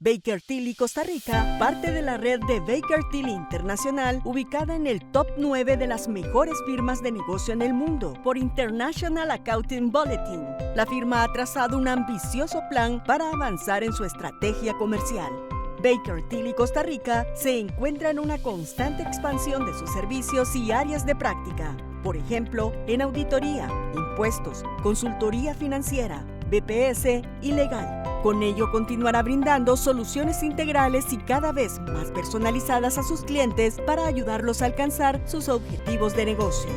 Baker Tilly Costa Rica, parte de la red de Baker Tilly Internacional, ubicada en el top 9 de las mejores firmas de negocio en el mundo por International Accounting Bulletin. La firma ha trazado un ambicioso plan para avanzar en su estrategia comercial. Baker Tilly Costa Rica se encuentra en una constante expansión de sus servicios y áreas de práctica. Por ejemplo, en auditoría, impuestos, consultoría financiera, BPS y legal. Con ello continuará brindando soluciones integrales y cada vez más personalizadas a sus clientes para ayudarlos a alcanzar sus objetivos de negocio.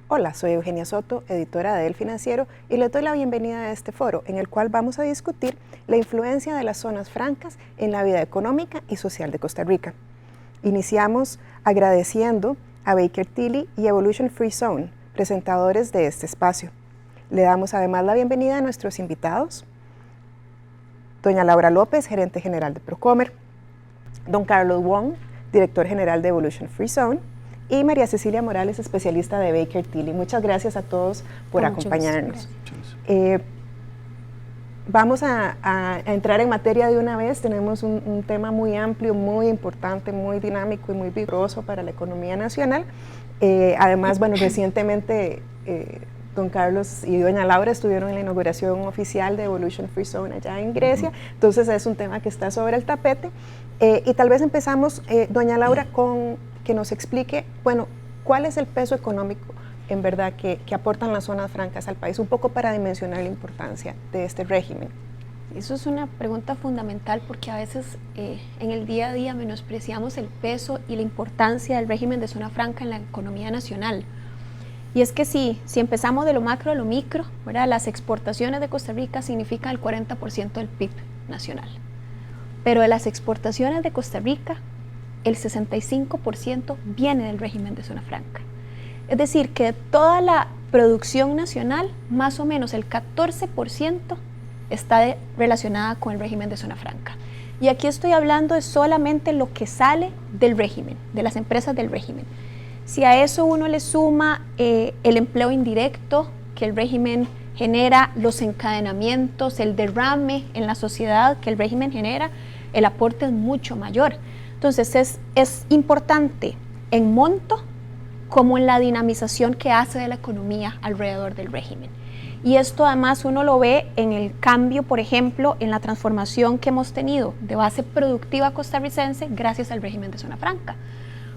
Hola, soy Eugenia Soto, editora de El Financiero, y les doy la bienvenida a este foro en el cual vamos a discutir la influencia de las zonas francas en la vida económica y social de Costa Rica. Iniciamos agradeciendo a Baker Tilly y Evolution Free Zone, presentadores de este espacio. Le damos además la bienvenida a nuestros invitados, doña Laura López, gerente general de Procomer, don Carlos Wong, director general de Evolution Free Zone, y María Cecilia Morales, especialista de Baker Tilly. Muchas gracias a todos por acompañarnos. Vamos a entrar en materia de una vez. Tenemos un tema muy amplio, muy importante, muy dinámico y muy vigoroso para la economía nacional. Además, bueno, recientemente don Carlos y doña Laura estuvieron en la inauguración oficial de Evolution Free Zone allá en Grecia, entonces es un tema que está sobre el tapete. Y tal vez empezamos, doña Laura, con que nos explique, bueno, cuál es el peso económico en verdad que aportan las zonas francas al país, un poco para dimensionar la importancia de este régimen. Eso es una pregunta fundamental porque a veces en el día a día menospreciamos el peso y la importancia del régimen de zona franca en la economía nacional. Y es que si empezamos de lo macro a lo micro, ¿verdad? Las exportaciones de Costa Rica significan el 40% del PIB nacional. Pero de las exportaciones de Costa Rica, el 65% viene del régimen de zona franca. Es decir, que de toda la producción nacional, más o menos el 14% está relacionada con el régimen de zona franca. Y aquí estoy hablando de solamente lo que sale del régimen, de las empresas del régimen. Si a eso uno le suma el empleo indirecto que el régimen genera, los encadenamientos, el derrame en la sociedad que el régimen genera, el aporte es mucho mayor. Entonces es importante en monto como en la dinamización que hace de la economía alrededor del régimen. Y esto además uno lo ve en el cambio, por ejemplo, en la transformación que hemos tenido de base productiva costarricense gracias al régimen de zona franca.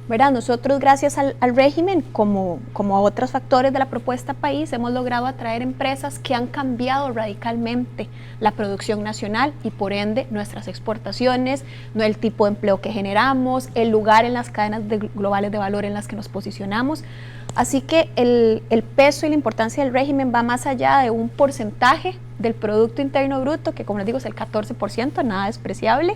¿Verdad? Nosotros, gracias al régimen, como a otros factores de la propuesta país, hemos logrado atraer empresas que han cambiado radicalmente la producción nacional y por ende nuestras exportaciones, el tipo de empleo que generamos, el lugar en las cadenas globales de valor en las que nos posicionamos. Así que el peso y la importancia del régimen va más allá de un porcentaje del Producto Interno Bruto, que como les digo es el 14%, nada despreciable,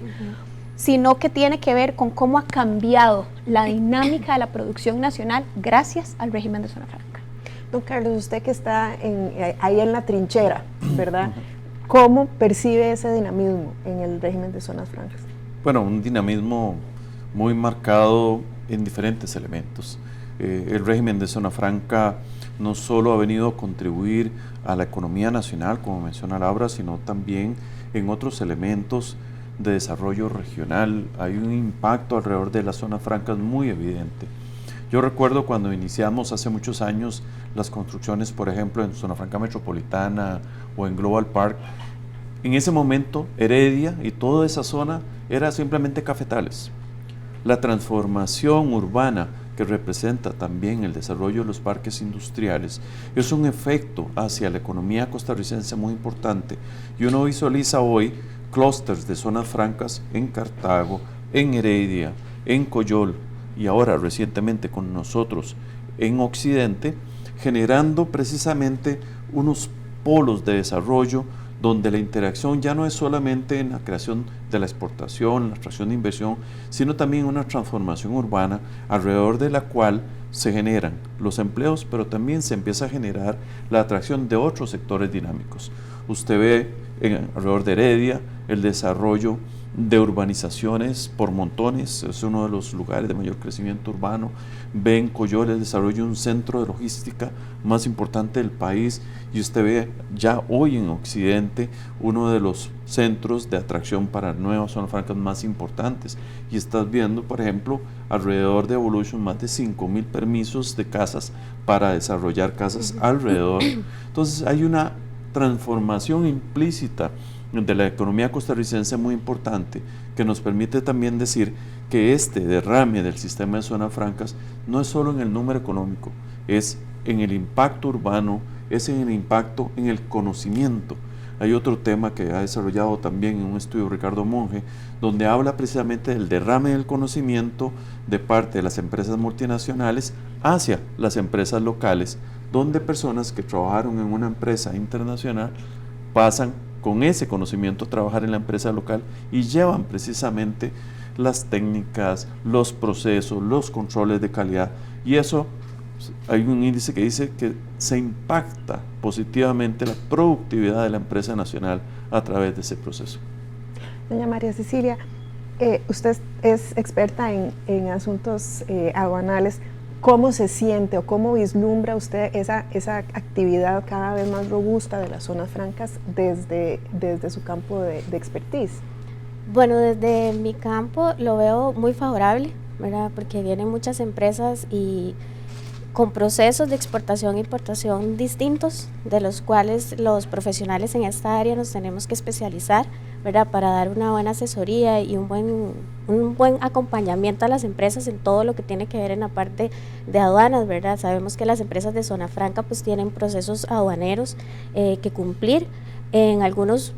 sino que tiene que ver con cómo ha cambiado la dinámica de la producción nacional gracias al régimen de zona franca. Don Carlos, usted que está ahí en la trinchera, ¿verdad? ¿Cómo percibe ese dinamismo en el régimen de zonas francas? Bueno, un dinamismo muy marcado en diferentes elementos. El régimen de zona franca no solo ha venido a contribuir a la economía nacional, como menciona Laura, sino también en otros elementos de desarrollo regional. Hay un impacto alrededor de las zonas francas muy evidente. Yo recuerdo cuando iniciamos hace muchos años las construcciones, por ejemplo, en Zona Franca Metropolitana o en Global Park. En ese momento, Heredia y toda esa zona era simplemente cafetales. La transformación urbana que representa también el desarrollo de los parques industriales es un efecto hacia la economía costarricense muy importante. Y uno visualiza hoy clústeres de zonas francas en Cartago, en Heredia, en Coyol y ahora recientemente con nosotros en Occidente, generando precisamente unos polos de desarrollo donde la interacción ya no es solamente en la creación de la exportación, la atracción de inversión, sino también una transformación urbana alrededor de la cual se generan los empleos, pero también se empieza a generar la atracción de otros sectores dinámicos. Usted ve alrededor de Heredia el desarrollo de urbanizaciones por montones, es uno de los lugares de mayor crecimiento urbano. Ve en Coyol el desarrollo de un centro de logística más importante del país, y usted ve ya hoy en Occidente uno de los centros de atracción para nuevas zonas francas más importantes, y estás viendo, por ejemplo, alrededor de Evolution más de 5.000 permisos de casas para desarrollar casas alrededor. Entonces hay una transformación implícita de la economía costarricense muy importante, que nos permite también decir que este derrame del sistema de zonas francas no es solo en el número económico, es en el impacto urbano, es en el impacto en el conocimiento. Hay otro tema que ha desarrollado también en un estudio Ricardo Monge, donde habla precisamente del derrame del conocimiento de parte de las empresas multinacionales hacia las empresas locales, donde personas que trabajaron en una empresa internacional pasan con ese conocimiento a trabajar en la empresa local y llevan precisamente las técnicas, los procesos, los controles de calidad, y eso hay un índice que dice que se impacta positivamente la productividad de la empresa nacional a través de ese proceso. Doña María Cecilia, usted es experta en asuntos aduanales. ¿Cómo se siente o cómo vislumbra usted esa actividad cada vez más robusta de las zonas francas desde su campo de expertise? Bueno, desde mi campo lo veo muy favorable, ¿verdad? Porque vienen muchas empresas y con procesos de exportación e importación distintos, de los cuales los profesionales en esta área nos tenemos que especializar, ¿verdad? Para dar una buena asesoría y un buen acompañamiento a las empresas en todo lo que tiene que ver en la parte de aduanas, ¿verdad? Sabemos que las empresas de zona franca pues tienen procesos aduaneros que cumplir. En algunos,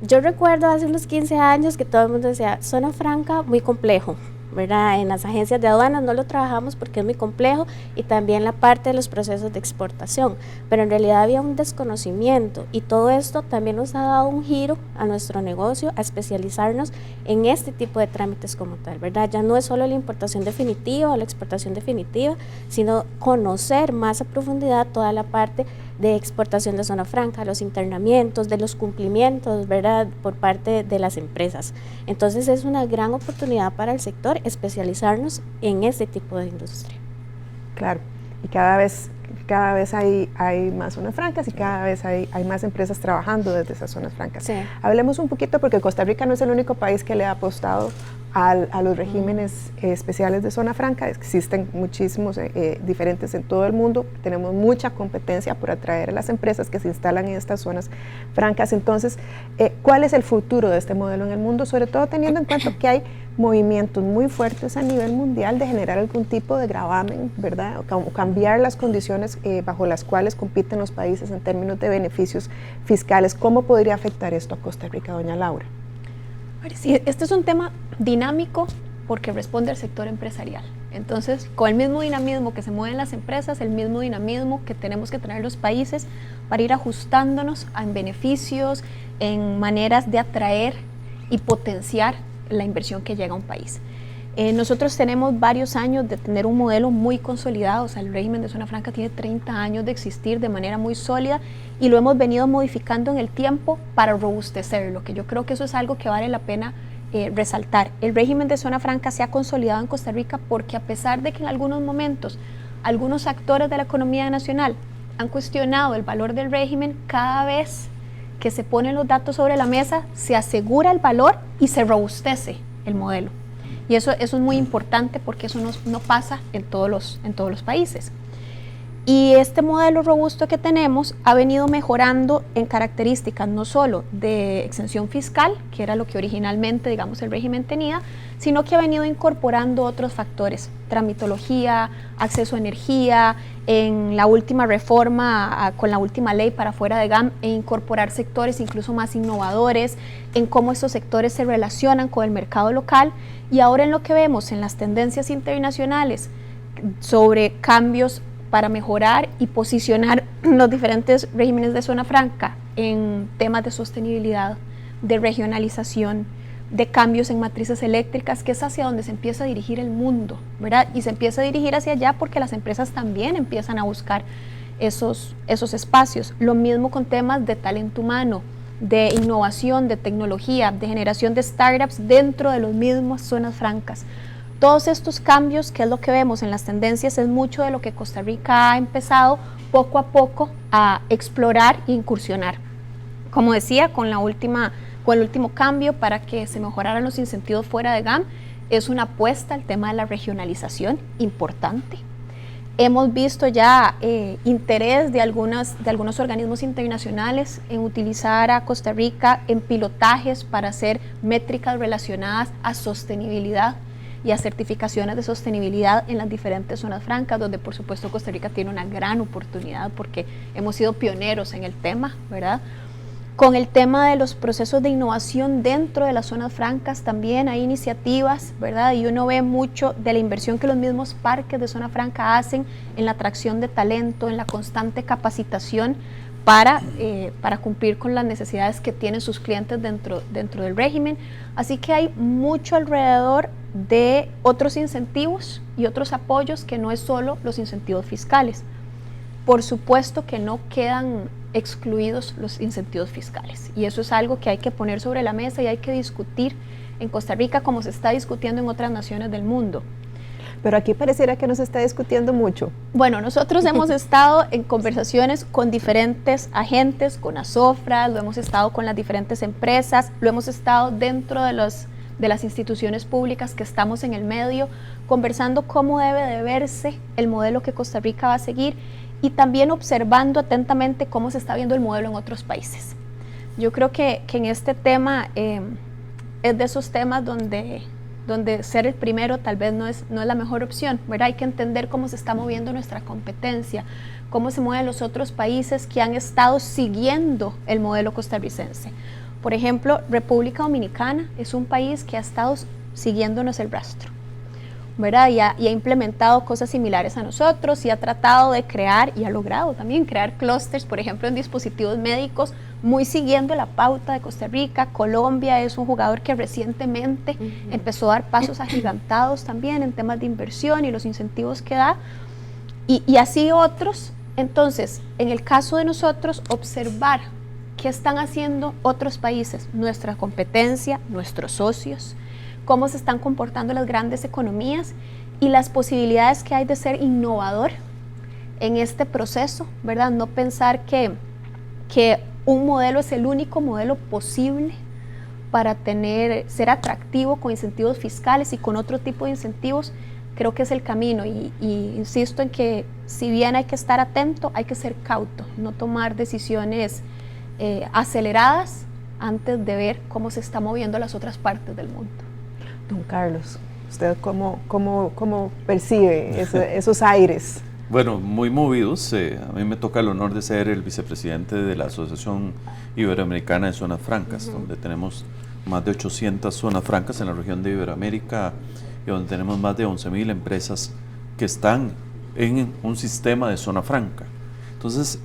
yo recuerdo hace unos 15 años que todo el mundo decía, zona franca muy complejo, ¿verdad? En las agencias de aduanas no lo trabajamos porque es muy complejo, y también la parte de los procesos de exportación, pero en realidad había un desconocimiento, y todo esto también nos ha dado un giro a nuestro negocio, a especializarnos en este tipo de trámites como tal, ¿verdad? Ya no es solo la importación definitiva o la exportación definitiva, sino conocer más a profundidad toda la parte de exportación de zona franca, los internamientos, de los cumplimientos, ¿verdad?, por parte de las empresas. Entonces es una gran oportunidad para el sector especializarnos en este tipo de industria. Claro, y cada vez hay más zonas francas y cada vez hay más empresas trabajando desde esas zonas francas. Sí. Hablemos un poquito, porque Costa Rica no es el único país que le ha apostado a los regímenes especiales de zona franca. Existen muchísimos diferentes en todo el mundo. Tenemos mucha competencia por atraer a las empresas que se instalan en estas zonas francas. Entonces, ¿cuál es el futuro de este modelo en el mundo? Sobre todo teniendo en cuenta que hay movimientos muy fuertes a nivel mundial de generar algún tipo de gravamen, ¿verdad? O cambiar las condiciones bajo las cuales compiten los países en términos de beneficios fiscales. ¿Cómo podría afectar esto a Costa Rica, doña Laura? Sí, este es un tema dinámico porque responde al sector empresarial. Entonces, con el mismo dinamismo que se mueven las empresas, el mismo dinamismo que tenemos que tener los países para ir ajustándonos en beneficios, en maneras de atraer y potenciar la inversión que llega a un país. Nosotros tenemos varios años de tener un modelo muy consolidado, o sea, el régimen de zona franca tiene 30 años de existir de manera muy sólida, y lo hemos venido modificando en el tiempo para robustecerlo, que yo creo que eso es algo que vale la pena resaltar. El régimen de zona franca se ha consolidado en Costa Rica porque, a pesar de que en algunos momentos algunos actores de la economía nacional han cuestionado el valor del régimen, cada vez que se ponen los datos sobre la mesa se asegura el valor y se robustece el modelo. Y eso es muy importante porque eso no pasa en todos los países. Y este modelo robusto que tenemos ha venido mejorando en características no solo de exención fiscal, que era lo que originalmente, digamos, el régimen tenía, sino que ha venido incorporando otros factores, tramitología, acceso a energía, en la última reforma, con la última ley para fuera de GAM, e incorporar sectores incluso más innovadores, en cómo estos sectores se relacionan con el mercado local, y ahora en lo que vemos en las tendencias internacionales sobre cambios para mejorar y posicionar los diferentes regímenes de zona franca en temas de sostenibilidad, de regionalización, de cambios en matrices eléctricas, que es hacia donde se empieza a dirigir el mundo, ¿verdad? Y se empieza a dirigir hacia allá porque las empresas también empiezan a buscar esos espacios. Lo mismo con temas de talento humano, de innovación, de tecnología, de generación de startups dentro de las mismas zonas francas. Todos estos cambios, que es lo que vemos en las tendencias, es mucho de lo que Costa Rica ha empezado poco a poco a explorar e incursionar. Como decía, con el último cambio para que se mejoraran los incentivos fuera de GAM, es una apuesta al tema de la regionalización importante. Hemos visto ya interés de algunos organismos internacionales en utilizar a Costa Rica en pilotajes para hacer métricas relacionadas a sostenibilidad y a certificaciones de sostenibilidad en las diferentes zonas francas, donde por supuesto Costa Rica tiene una gran oportunidad porque hemos sido pioneros en el tema, ¿verdad? Con el tema de los procesos de innovación dentro de las zonas francas también hay iniciativas, ¿verdad? Y uno ve mucho de la inversión que los mismos parques de zona franca hacen en la atracción de talento, en la constante capacitación para cumplir con las necesidades que tienen sus clientes dentro del régimen. Así que hay mucho alrededor de otros incentivos y otros apoyos que no es solo los incentivos fiscales. Por supuesto que no quedan excluidos los incentivos fiscales y eso es algo que hay que poner sobre la mesa y hay que discutir en Costa Rica como se está discutiendo en otras naciones del mundo. Pero aquí pareciera que no se está discutiendo mucho. Bueno, nosotros hemos estado en conversaciones con diferentes agentes, con ASOFRA, lo hemos estado con las diferentes empresas, lo hemos estado dentro de las instituciones públicas que estamos en el medio, conversando cómo debe de verse el modelo que Costa Rica va a seguir y también observando atentamente cómo se está viendo el modelo en otros países. Yo creo que en este tema es de esos temas donde ser el primero tal vez no es la mejor opción, ¿verdad? Hay que entender cómo se está moviendo nuestra competencia, cómo se mueven los otros países que han estado siguiendo el modelo costarricense. Por ejemplo, República Dominicana es un país que ha estado siguiéndonos el rastro, ¿verdad? Y ha implementado cosas similares a nosotros y ha tratado de crear y ha logrado también crear clústeres, por ejemplo, en dispositivos médicos, muy siguiendo la pauta de Costa Rica. Colombia es un jugador que recientemente empezó a dar pasos agigantados también en temas de inversión y los incentivos que da, y así otros. Entonces, en el caso de nosotros, observar qué están haciendo otros países, nuestra competencia, nuestros socios, cómo se están comportando las grandes economías y las posibilidades que hay de ser innovador en este proceso, ¿verdad? No pensar que un modelo es el único modelo posible para ser atractivo con incentivos fiscales y con otro tipo de incentivos. Creo que es el camino y insisto en que si bien hay que estar atento, hay que ser cauto, no tomar decisiones aceleradas antes de ver cómo se está moviendo las otras partes del mundo. Don Carlos, ¿usted cómo percibe esos aires? Bueno, muy movidos. A mí me toca el honor de ser el vicepresidente de la Asociación Iberoamericana de Zonas Francas, donde tenemos más de 800 zonas francas en la región de Iberoamérica y donde tenemos más de 11.000 empresas que están en un sistema de zona franca. Entonces,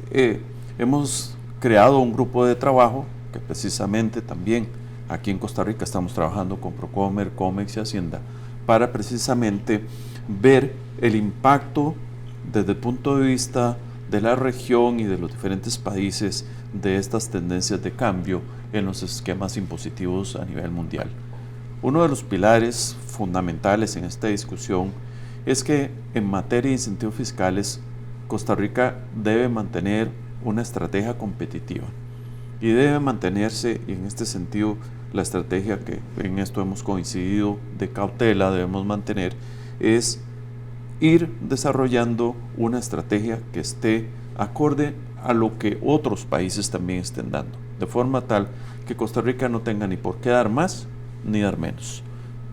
hemos creado un grupo de trabajo que precisamente también aquí en Costa Rica estamos trabajando con Procomer, Comex y Hacienda para precisamente ver el impacto desde el punto de vista de la región y de los diferentes países de estas tendencias de cambio en los esquemas impositivos a nivel mundial. Uno de los pilares fundamentales en esta discusión es que en materia de incentivos fiscales, Costa Rica debe mantener una estrategia competitiva y debe mantenerse, y en este sentido la estrategia que en esto hemos coincidido de cautela debemos mantener es ir desarrollando una estrategia que esté acorde a lo que otros países también estén dando, de forma tal que Costa Rica no tenga ni por qué dar más ni dar menos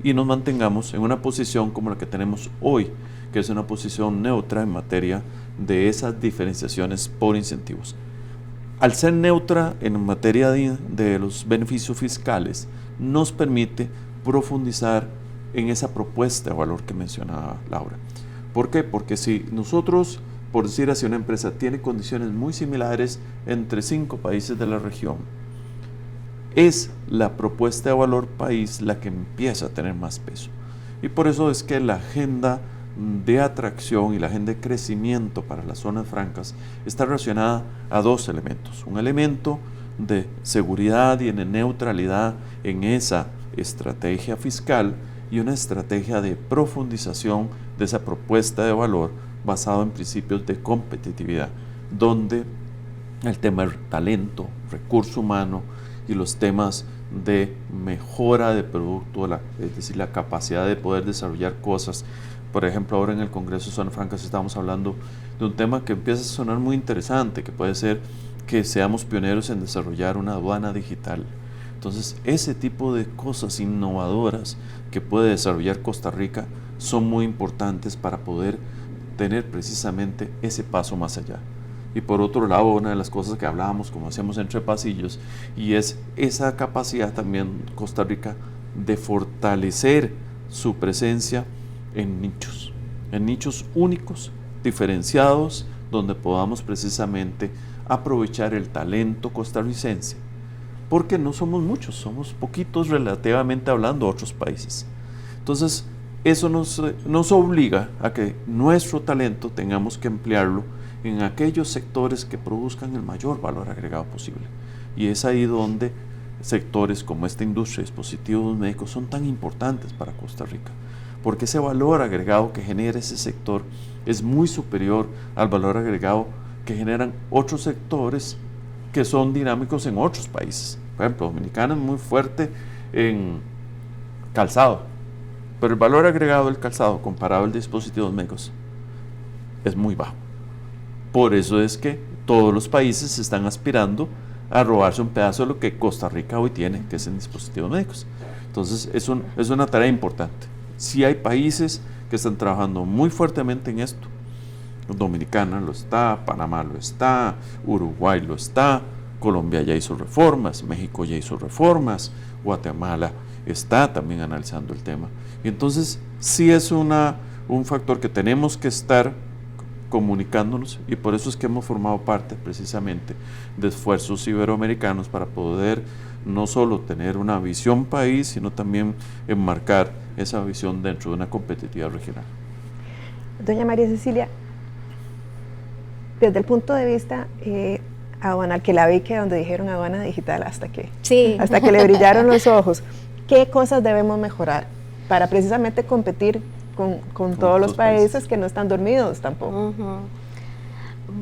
y nos mantengamos en una posición como la que tenemos hoy, que es una posición neutra en materia de esas diferenciaciones por incentivos. Al ser neutra en materia de los beneficios fiscales, nos permite profundizar en esa propuesta de valor que mencionaba Laura. ¿Por qué? Porque si nosotros por decir así, una empresa tiene condiciones muy similares entre 5 países de la región, es la propuesta de valor país la que empieza a tener más peso. Y por eso es que la agenda de atracción y la agenda de crecimiento para las zonas francas está relacionada a 2 elementos. Un elemento de seguridad y de neutralidad en esa estrategia fiscal y una estrategia de profundización de esa propuesta de valor basado en principios de competitividad, donde el tema del talento, recurso humano y los temas de mejora de producto, es decir, la capacidad de poder desarrollar cosas. Por ejemplo, ahora en el Congreso de Zonas Francas estamos hablando de un tema que empieza a sonar muy interesante, que puede ser que seamos pioneros en desarrollar una aduana digital. Entonces, ese tipo de cosas innovadoras que puede desarrollar Costa Rica son muy importantes para poder tener precisamente ese paso más allá. Y por otro lado, una de las cosas que hablábamos, como hacemos entre pasillos, y es esa capacidad también Costa Rica de fortalecer su presencia en nichos únicos, diferenciados, donde podamos precisamente aprovechar el talento costarricense, porque no somos muchos, somos poquitos relativamente hablando a otros países. Entonces, eso nos obliga a que nuestro talento tengamos que emplearlo en aquellos sectores que produzcan el mayor valor agregado posible. Y es ahí donde sectores como esta industria de dispositivos médicos son tan importantes para Costa Rica, porque ese valor agregado que genera ese sector es muy superior al valor agregado que generan otros sectores que son dinámicos en otros países. Por ejemplo, Dominicana es muy fuerte en calzado, pero el valor agregado del calzado comparado al de dispositivos médicos es muy bajo. Por eso es que todos los países están aspirando a robarse un pedazo de lo que Costa Rica hoy tiene, que es en dispositivos médicos. Entonces es una tarea importante. Sí hay países que están trabajando muy fuertemente en esto. Dominicana lo está, Panamá lo está, Uruguay lo está, Colombia ya hizo reformas, México ya hizo reformas, Guatemala está también analizando el tema. Y entonces sí es un factor que tenemos que estar comunicándonos, y por eso es que hemos formado parte precisamente de esfuerzos iberoamericanos para poder no solo tener una visión país, sino también enmarcar esa visión dentro de una competitividad regional. Doña María Cecilia, desde el punto de vista aduanal, que la vi que donde dijeron aduana digital hasta que le brillaron los ojos, ¿qué cosas debemos mejorar para precisamente competir con todos los países que no están dormidos tampoco?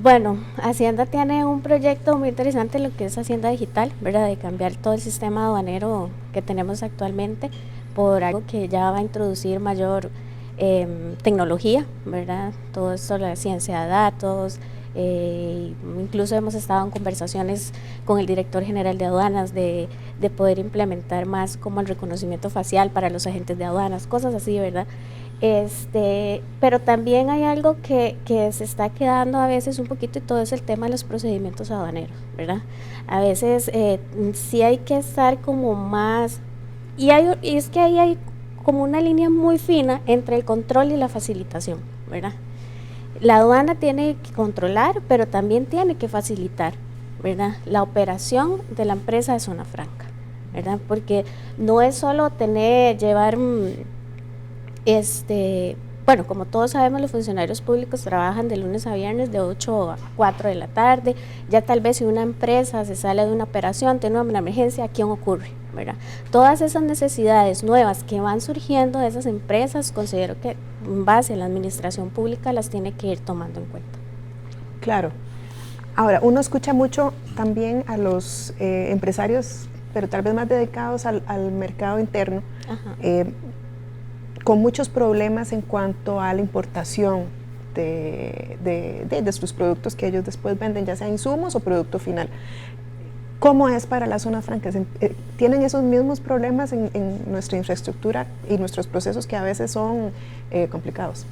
Bueno, Hacienda tiene un proyecto muy interesante, lo que es Hacienda Digital, ¿verdad? De cambiar todo el sistema aduanero que tenemos actualmente por algo que ya va a introducir mayor tecnología, ¿verdad? Todo esto, la ciencia de datos, incluso hemos estado en conversaciones con el director general de aduanas de poder implementar más como el reconocimiento facial para los agentes de aduanas, cosas así, ¿verdad? Pero también hay algo que se está quedando a veces un poquito, y todo es el tema de los procedimientos aduaneros, ¿verdad? A veces sí hay que estar como más, y es que ahí hay como una línea muy fina entre el control y la facilitación, ¿verdad? La aduana tiene que controlar, pero también tiene que facilitar, ¿verdad?, la operación de la empresa de zona franca, ¿verdad? Porque no es solo llevar bueno, como todos sabemos, los funcionarios públicos trabajan de lunes a viernes de 8 a 4 de la tarde. Ya tal vez si una empresa se sale de una operación, tiene una emergencia, ¿a quién ocurre? ¿Verdad? Todas esas necesidades nuevas que van surgiendo de esas empresas, considero que en base a la administración pública las tiene que ir tomando en cuenta. Claro. Ahora, uno escucha mucho también a los empresarios, pero tal vez más dedicados al mercado interno, con muchos problemas en cuanto a la importación de sus productos que ellos después venden, ya sea insumos o producto final. ¿Cómo es para las zonas francas? ¿Tienen esos mismos problemas en nuestra infraestructura y nuestros procesos que a veces son complicados?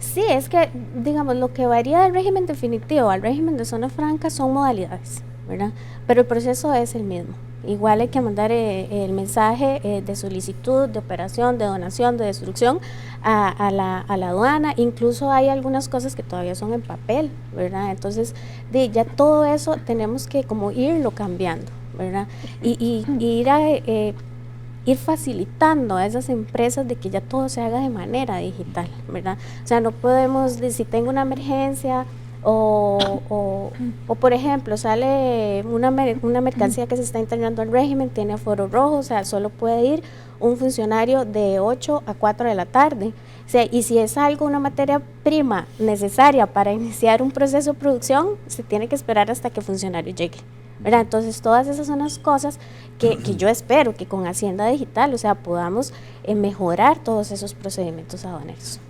Sí, es que, digamos, lo que varía del régimen definitivo al régimen de zona franca son modalidades, ¿verdad? Pero el proceso es el mismo, Igual hay que mandar el mensaje de solicitud, de operación, de donación, de destrucción a la aduana. Incluso hay algunas cosas que todavía son en papel, ¿verdad? Entonces, ya todo eso tenemos que como irlo cambiando, ¿verdad? Y ir facilitando a esas empresas de que ya todo se haga de manera digital, ¿verdad? O sea, no podemos, si tengo una emergencia o por ejemplo, sale una mercancía que se está integrando al régimen, tiene aforo rojo, o sea, solo puede ir un funcionario de 8 a 4 de la tarde. O sea, y si es algo, una materia prima necesaria para iniciar un proceso de producción, se tiene que esperar hasta que el funcionario llegue, ¿verdad? Entonces, todas esas son las cosas que yo espero que con Hacienda Digital, o sea, podamos mejorar todos esos procedimientos aduaneros.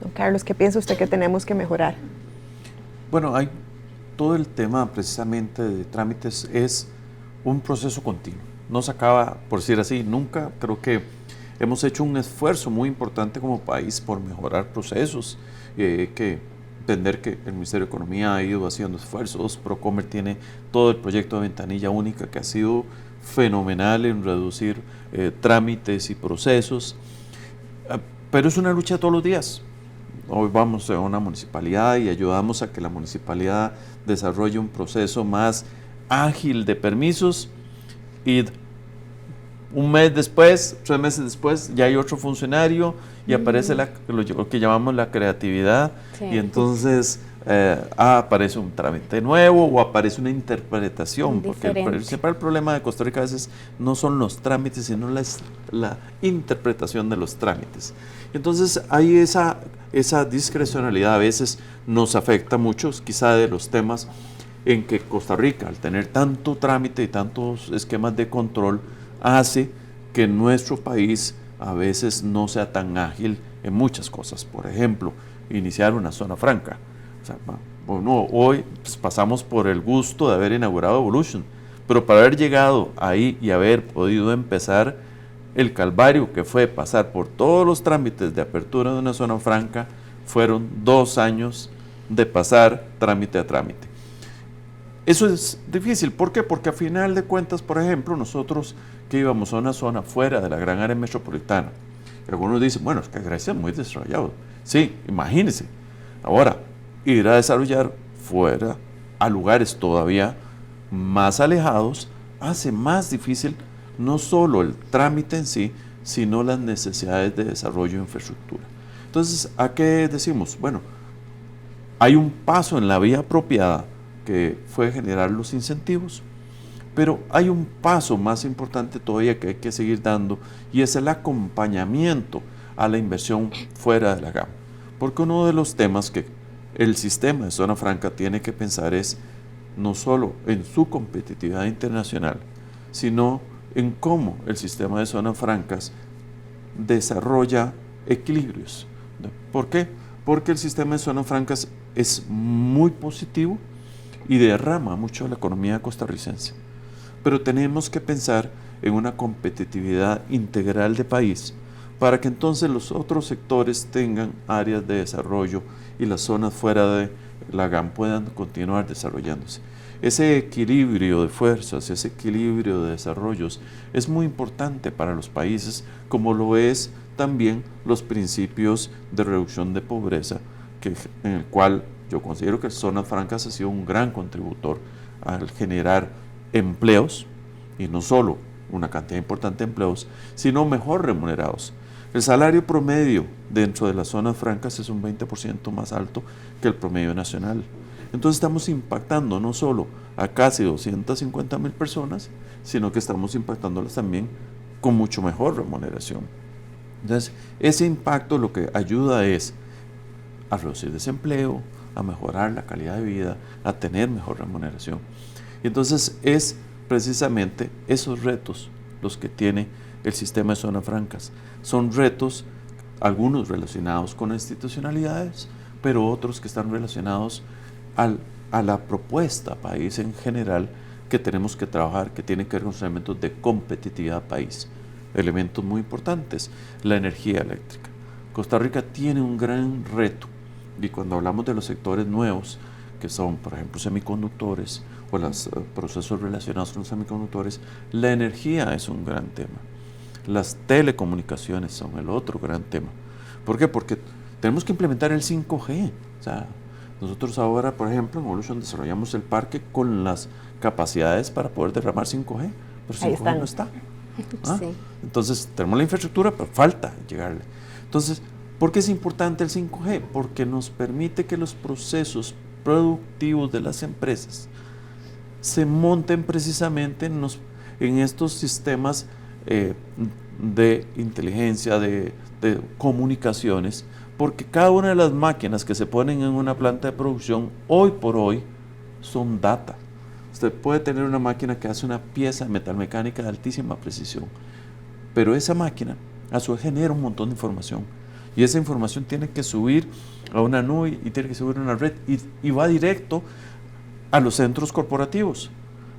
Don Carlos, ¿qué piensa usted que tenemos que mejorar? Bueno, hay todo el tema precisamente de trámites, es un proceso continuo, no se acaba, por decir así, nunca. Creo que hemos hecho un esfuerzo muy importante como país por mejorar procesos, que entender que el Ministerio de Economía ha ido haciendo esfuerzos. Procomer tiene todo el proyecto de ventanilla única que ha sido fenomenal en reducir trámites y procesos, pero es una lucha todos los días. Hoy vamos a una municipalidad y ayudamos a que la municipalidad desarrolle un proceso más ágil de permisos, y un mes después, 3 meses después, ya hay otro funcionario y aparece lo que llamamos la creatividad, y entonces aparece un trámite nuevo o aparece una interpretación, porque el principal problema de Costa Rica a veces no son los trámites, sino la interpretación de los trámites. Entonces hay esa discrecionalidad, a veces nos afecta mucho, quizá de los temas en que Costa Rica, al tener tanto trámite y tantos esquemas de control, hace que nuestro país a veces no sea tan ágil en muchas cosas. Por ejemplo, iniciar una zona franca. O sea, bueno, hoy pues, pasamos por el gusto de haber inaugurado Evolution, pero para haber llegado ahí y haber podido empezar el calvario que fue pasar por todos los trámites de apertura de una zona franca, fueron 2 años de pasar trámite a trámite. Eso es difícil. ¿Por qué? Porque a final de cuentas, por ejemplo, nosotros que íbamos a una zona fuera de la gran área metropolitana, algunos dicen, bueno, es que Grecia es muy desarrollado. Sí, imagínense. Ahora, ir a desarrollar fuera, a lugares todavía más alejados, hace más difícil no solo el trámite en sí, sino las necesidades de desarrollo de infraestructura. Entonces, ¿a qué decimos? Bueno, hay un paso en la vía apropiada que fue generar los incentivos, pero hay un paso más importante todavía que hay que seguir dando, y es el acompañamiento a la inversión fuera de la GAM. Porque uno de los temas que el sistema de zona franca tiene que pensar es no solo en su competitividad internacional, sino en cómo el sistema de zonas francas desarrolla equilibrios. ¿Por qué? Porque el sistema de zonas francas es muy positivo y derrama mucho a la economía costarricense. Pero tenemos que pensar en una competitividad integral de país para que entonces los otros sectores tengan áreas de desarrollo y las zonas fuera de la GAM puedan continuar desarrollándose. Ese equilibrio de fuerzas, ese equilibrio de desarrollos es muy importante para los países, como lo es también los principios de reducción de pobreza, en el cual yo considero que Zonas Francas ha sido un gran contributor al generar empleos, y no solo una cantidad importante de empleos, sino mejor remunerados. El salario promedio dentro de las zonas francas es un 20% más alto que el promedio nacional. Entonces estamos impactando no solo a casi 250,000 personas, sino que estamos impactándolas también con mucho mejor remuneración. Entonces, ese impacto lo que ayuda es a reducir desempleo, a mejorar la calidad de vida, a tener mejor remuneración. Y entonces es precisamente esos retos los que tiene el sistema de zonas francas. Son retos, algunos relacionados con institucionalidades, pero otros que están relacionados a la propuesta país en general que tenemos que trabajar, que tiene que ver con los elementos de competitividad país. Elementos muy importantes, la energía eléctrica. Costa Rica tiene un gran reto, y cuando hablamos de los sectores nuevos, que son, por ejemplo, semiconductores o los procesos relacionados con los semiconductores, la energía es un gran tema. Las telecomunicaciones son el otro gran tema. ¿Por qué? Porque tenemos que implementar el 5G. O sea, nosotros ahora, por ejemplo, en Evolution desarrollamos el parque con las capacidades para poder derramar 5G, pero 5G no está. ¿Ah? Sí. Entonces, tenemos la infraestructura, pero falta llegarle. Entonces, ¿por qué es importante el 5G? Porque nos permite que los procesos productivos de las empresas se monten precisamente en estos sistemas de inteligencia, de comunicaciones, porque cada una de las máquinas que se ponen en una planta de producción, hoy por hoy, son data. Usted puede tener una máquina que hace una pieza de metalmecánica de altísima precisión, pero esa máquina a su vez genera un montón de información, y esa información tiene que subir a una nube y tiene que subir a una red, y va directo a los centros corporativos.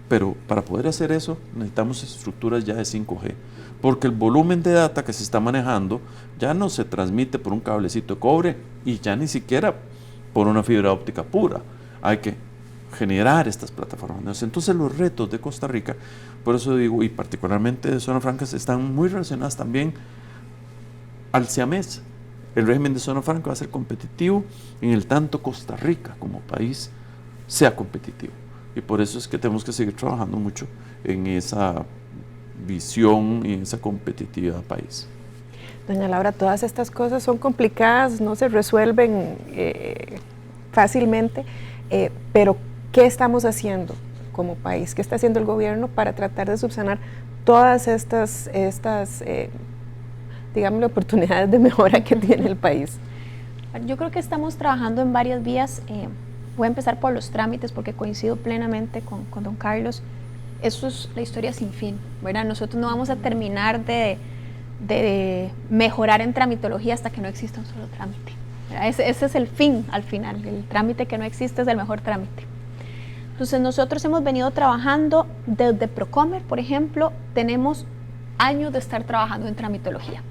Pero para poder hacer eso necesitamos estructuras ya de 5G, porque el volumen de data que se está manejando ya no se transmite por un cablecito de cobre y ya ni siquiera por una fibra óptica pura. Hay que generar estas plataformas. Entonces los retos de Costa Rica, por eso digo, y particularmente de Zona Franca, están muy relacionadas también al siamés. El régimen de Zona Franca va a ser competitivo en el tanto Costa Rica como país sea competitivo. Y por eso es que tenemos que seguir trabajando mucho en esa visión y en esa competitividad país. Doña Laura, todas estas cosas son complicadas, no se resuelven fácilmente, pero ¿qué estamos haciendo como país? ¿Qué está haciendo el gobierno para tratar de subsanar todas estas digamos, oportunidades de mejora que tiene el país? Yo creo que estamos trabajando en varias vías. Voy a empezar por los trámites porque coincido plenamente con don Carlos. Eso es la historia sin fin, ¿verdad? Nosotros no vamos a terminar de mejorar en tramitología hasta que no exista un solo trámite, ¿verdad? Ese es el fin al final. El trámite que no existe es el mejor trámite. Entonces nosotros hemos venido trabajando desde Procomer, por ejemplo, tenemos años de estar trabajando en tramitología.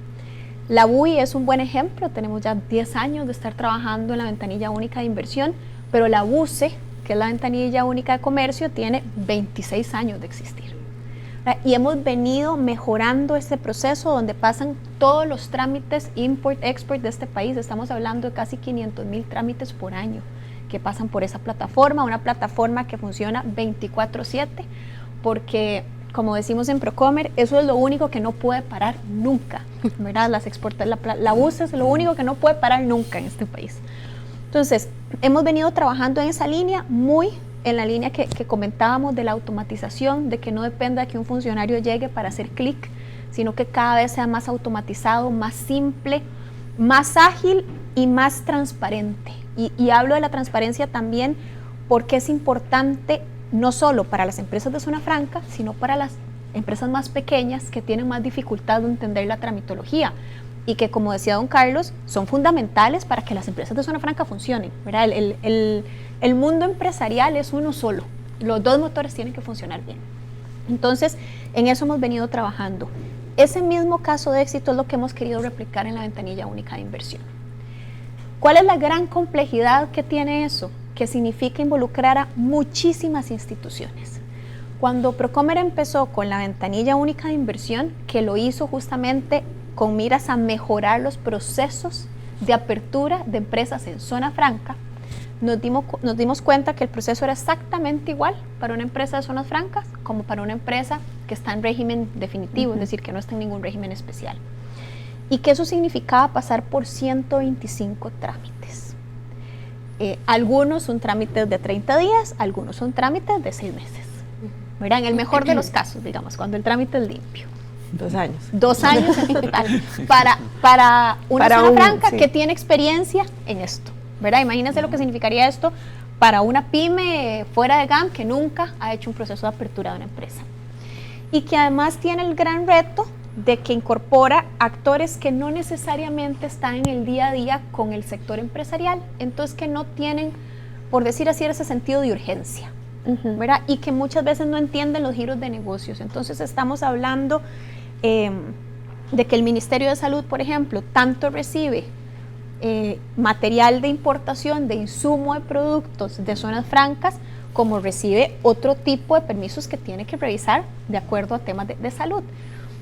La UI es un buen ejemplo, tenemos ya 10 años de estar trabajando en la ventanilla única de inversión, pero la UCE, que es la ventanilla única de comercio, tiene 26 años de existir. Y hemos venido mejorando este proceso donde pasan todos los trámites import-export de este país. Estamos hablando de casi 500,000 trámites por año que pasan por esa plataforma, una plataforma que funciona 24/7, porque como decimos en Procomer, eso es lo único que no puede parar nunca, ¿verdad? La UCE es lo único que no puede parar nunca en este país. Entonces, hemos venido trabajando en esa línea, muy en la línea que comentábamos de la automatización, de que no dependa de que un funcionario llegue para hacer clic, sino que cada vez sea más automatizado, más simple, más ágil y más transparente. Y hablo de la transparencia también porque es importante no solo para las empresas de Zona Franca, sino para las empresas más pequeñas que tienen más dificultad de entender la tramitología y que, como decía don Carlos, son fundamentales para que las empresas de Zona Franca funcionen, ¿verdad? El mundo empresarial es uno solo, los dos motores tienen que funcionar bien. Entonces, en eso hemos venido trabajando. Ese mismo caso de éxito es lo que hemos querido replicar en la ventanilla única de inversión. ¿Cuál es la gran complejidad que tiene eso? Que significa involucrar a muchísimas instituciones. Cuando Procomer empezó con la ventanilla única de inversión, que lo hizo justamente con miras a mejorar los procesos de apertura de empresas en Zona Franca, nos dimos cuenta que el proceso era exactamente igual para una empresa de Zonas Francas como para una empresa que está en régimen definitivo, es decir, que no está en ningún régimen especial. Y que eso significaba pasar por 125 trámites. Algunos son trámites de 30 días, algunos son trámites de 6 meses. ¿Verdad? En el mejor de los casos, digamos, cuando el trámite es limpio. 2 años. 2 años en total. Para una Zona Franca que tiene experiencia en esto, ¿verdad? Imagínense lo que significaría esto para una pyme fuera de GAM que nunca ha hecho un proceso de apertura de una empresa. Y que además tiene el gran reto de que incorpora actores que no necesariamente están en el día a día con el sector empresarial, entonces que no tienen, por decir así, ese sentido de urgencia, ¿verdad? Y que muchas veces no entienden los giros de negocios. Entonces estamos hablando de que el Ministerio de Salud, por ejemplo, tanto recibe material de importación, de insumo de productos de zonas francas, como recibe otro tipo de permisos que tiene que revisar de acuerdo a temas de salud.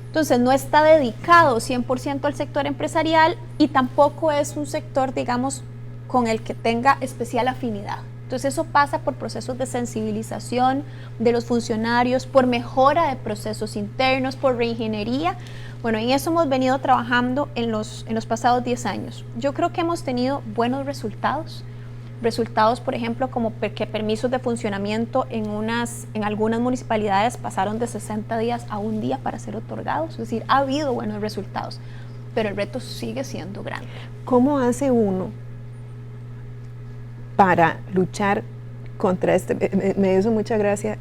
Entonces no está dedicado 100% al sector empresarial y tampoco es un sector, digamos, con el que tenga especial afinidad. Entonces eso pasa por procesos de sensibilización de los funcionarios, por mejora de procesos internos, por reingeniería. Bueno, en eso hemos venido trabajando en los pasados 10 años. Yo creo que hemos tenido buenos resultados. Resultados, por ejemplo, como que permisos de funcionamiento en algunas municipalidades pasaron de 60 días a un día para ser otorgados. Es decir, ha habido buenos resultados, pero el reto sigue siendo grande. ¿Cómo hace uno para luchar contra me hizo mucha gracia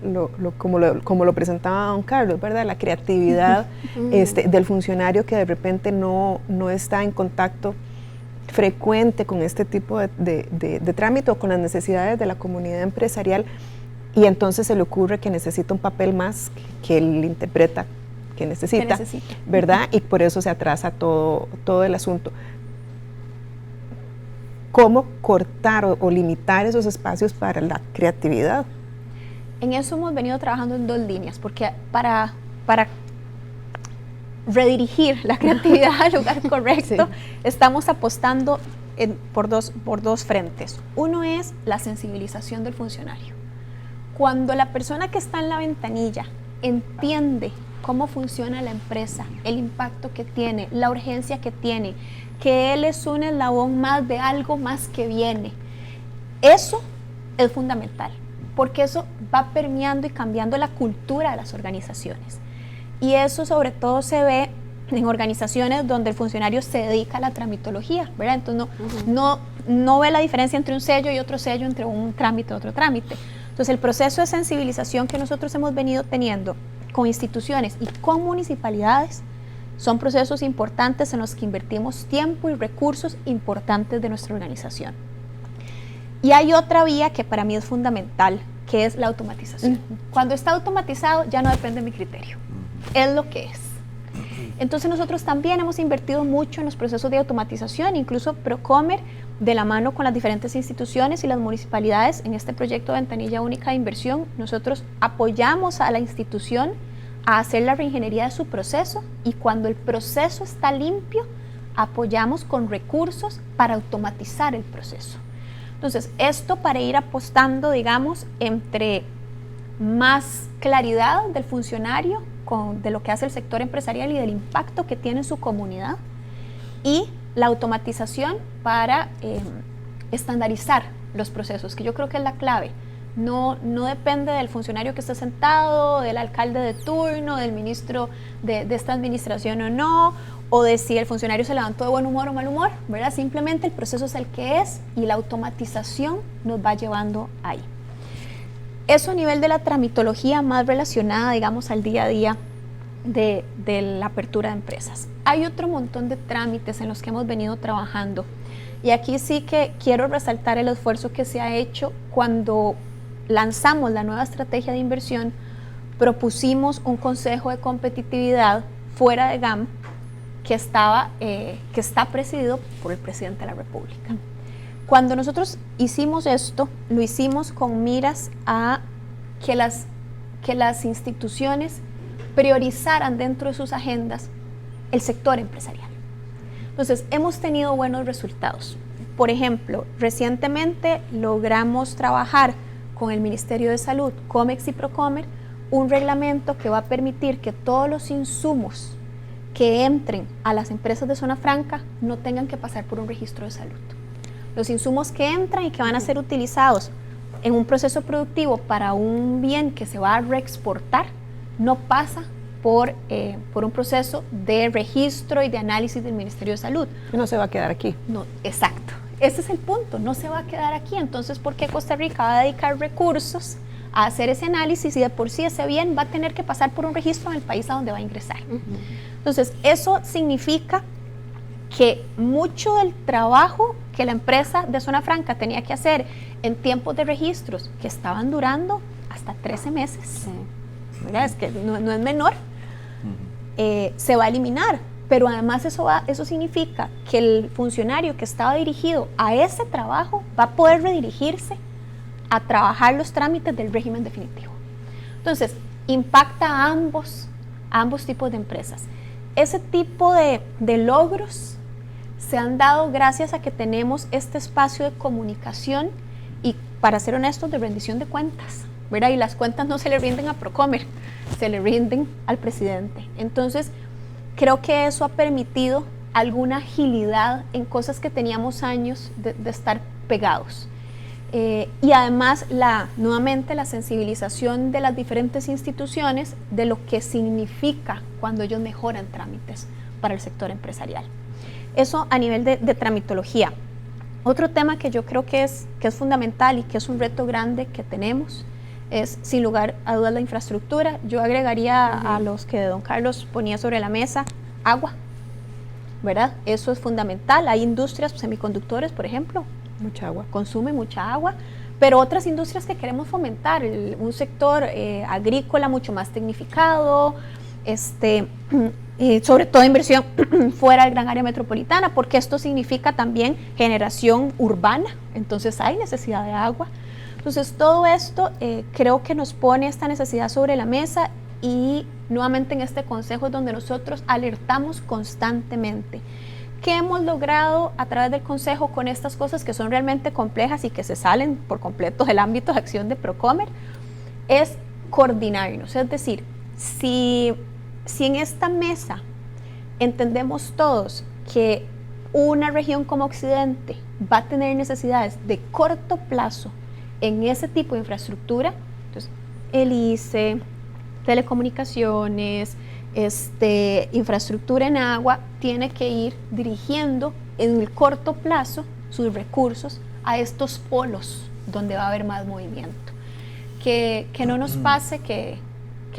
como lo presentaba don Carlos, ¿verdad? La creatividad del funcionario que de repente no está en contacto frecuente con este tipo de trámite o con las necesidades de la comunidad empresarial, y entonces se le ocurre que necesita un papel más que él interpreta que necesita, ¿verdad? Y por eso se atrasa todo el asunto. ¿Cómo cortar o limitar esos espacios para la creatividad? En eso hemos venido trabajando en 2 líneas, porque para redirigir la creatividad al lugar correcto, estamos apostando por dos frentes. Uno es la sensibilización del funcionario. Cuando la persona que está en la ventanilla entiende cómo funciona la empresa, el impacto que tiene, la urgencia que tiene, que él es un eslabón más de algo más que viene, eso es fundamental, porque eso va permeando y cambiando la cultura de las organizaciones. Y eso sobre todo se ve en organizaciones donde el funcionario se dedica a la tramitología, ¿verdad? Entonces no ve la diferencia entre un sello y otro sello, entre un trámite y otro trámite. Entonces el proceso de sensibilización que nosotros hemos venido teniendo con instituciones y con municipalidades son procesos importantes en los que invertimos tiempo y recursos importantes de nuestra organización. Y hay otra vía que para mí es fundamental, que es la automatización. Cuando está automatizado ya no depende de mi criterio, es lo que es. Entonces nosotros también hemos invertido mucho en los procesos de automatización, incluso Procomer, de la mano con las diferentes instituciones y las municipalidades en este proyecto de Ventanilla Única de Inversión. Nosotros apoyamos a la institución a hacer la reingeniería de su proceso, y cuando el proceso está limpio, apoyamos con recursos para automatizar el proceso. Entonces, esto para ir apostando, digamos, entre más claridad del funcionario de lo que hace el sector empresarial y del impacto que tiene en su comunidad, y la automatización para estandarizar los procesos, que yo creo que es la clave. No depende del funcionario que esté sentado, del alcalde de turno, del ministro de esta administración o no, o de si el funcionario se levantó de buen humor o mal humor, ¿verdad? Simplemente el proceso es el que es y la automatización nos va llevando ahí. Eso a nivel de la tramitología más relacionada, digamos, al día a día de la apertura de empresas. Hay otro montón de trámites en los que hemos venido trabajando, y aquí sí que quiero resaltar el esfuerzo que se ha hecho. Cuando lanzamos la nueva estrategia de inversión, propusimos un consejo de competitividad fuera de GAM que está presidido por el presidente de la República. Cuando nosotros hicimos esto, lo hicimos con miras a que las instituciones priorizaran dentro de sus agendas el sector empresarial. Entonces, hemos tenido buenos resultados. Por ejemplo, recientemente logramos trabajar con el Ministerio de Salud, COMEX y Procomer, un reglamento que va a permitir que todos los insumos que entren a las empresas de zona franca no tengan que pasar por un registro de salud. Los insumos que entran y que van a ser utilizados en un proceso productivo para un bien que se va a reexportar no pasa por un proceso de registro y de análisis del Ministerio de Salud. No se va a quedar aquí. No, exacto. Ese es el punto, no se va a quedar aquí. Entonces, ¿por qué Costa Rica va a dedicar recursos a hacer ese análisis y de por sí ese bien va a tener que pasar por un registro en el país a donde va a ingresar? Entonces, eso significa que mucho del trabajo que la empresa de zona franca tenía que hacer en tiempos de registros que estaban durando hasta 13 meses, ¿verdad? Es que no es menor, se va a eliminar, pero además eso significa que el funcionario que estaba dirigido a ese trabajo va a poder redirigirse a trabajar los trámites del régimen definitivo. Entonces, impacta a ambos tipos de empresas. Ese tipo de logros se han dado gracias a que tenemos este espacio de comunicación y, para ser honestos, de rendición de cuentas, ¿verdad? Y las cuentas no se le rinden a Procomer, se le rinden al presidente. Entonces, creo que eso ha permitido alguna agilidad en cosas que teníamos años de estar pegados. Y además, nuevamente, la sensibilización de las diferentes instituciones de lo que significa cuando ellos mejoran trámites para el sector empresarial. Eso a nivel de tramitología. Otro tema que yo creo que es fundamental y que es un reto grande que tenemos es, sin lugar a dudas, la infraestructura. Yo agregaría a los que don Carlos ponía sobre la mesa, agua, ¿verdad? Eso es fundamental. Hay industrias, semiconductores, por ejemplo, Mucha agua. consume mucha agua, pero otras industrias que queremos fomentar, un sector agrícola mucho más tecnificado, sobre todo inversión fuera del gran área metropolitana, porque esto significa también generación urbana, entonces hay necesidad de agua. Entonces todo esto creo que nos pone esta necesidad sobre la mesa, y nuevamente en este consejo es donde nosotros alertamos constantemente. ¿Qué hemos logrado a través del consejo con estas cosas que son realmente complejas y que se salen por completo del ámbito de acción de Procomer? Es coordinarnos, es decir, si en esta mesa entendemos todos que una región como Occidente va a tener necesidades de corto plazo en ese tipo de infraestructura, entonces el ICE, telecomunicaciones, infraestructura en agua, tiene que ir dirigiendo en el corto plazo sus recursos a estos polos donde va a haber más movimiento. Que no nos pase que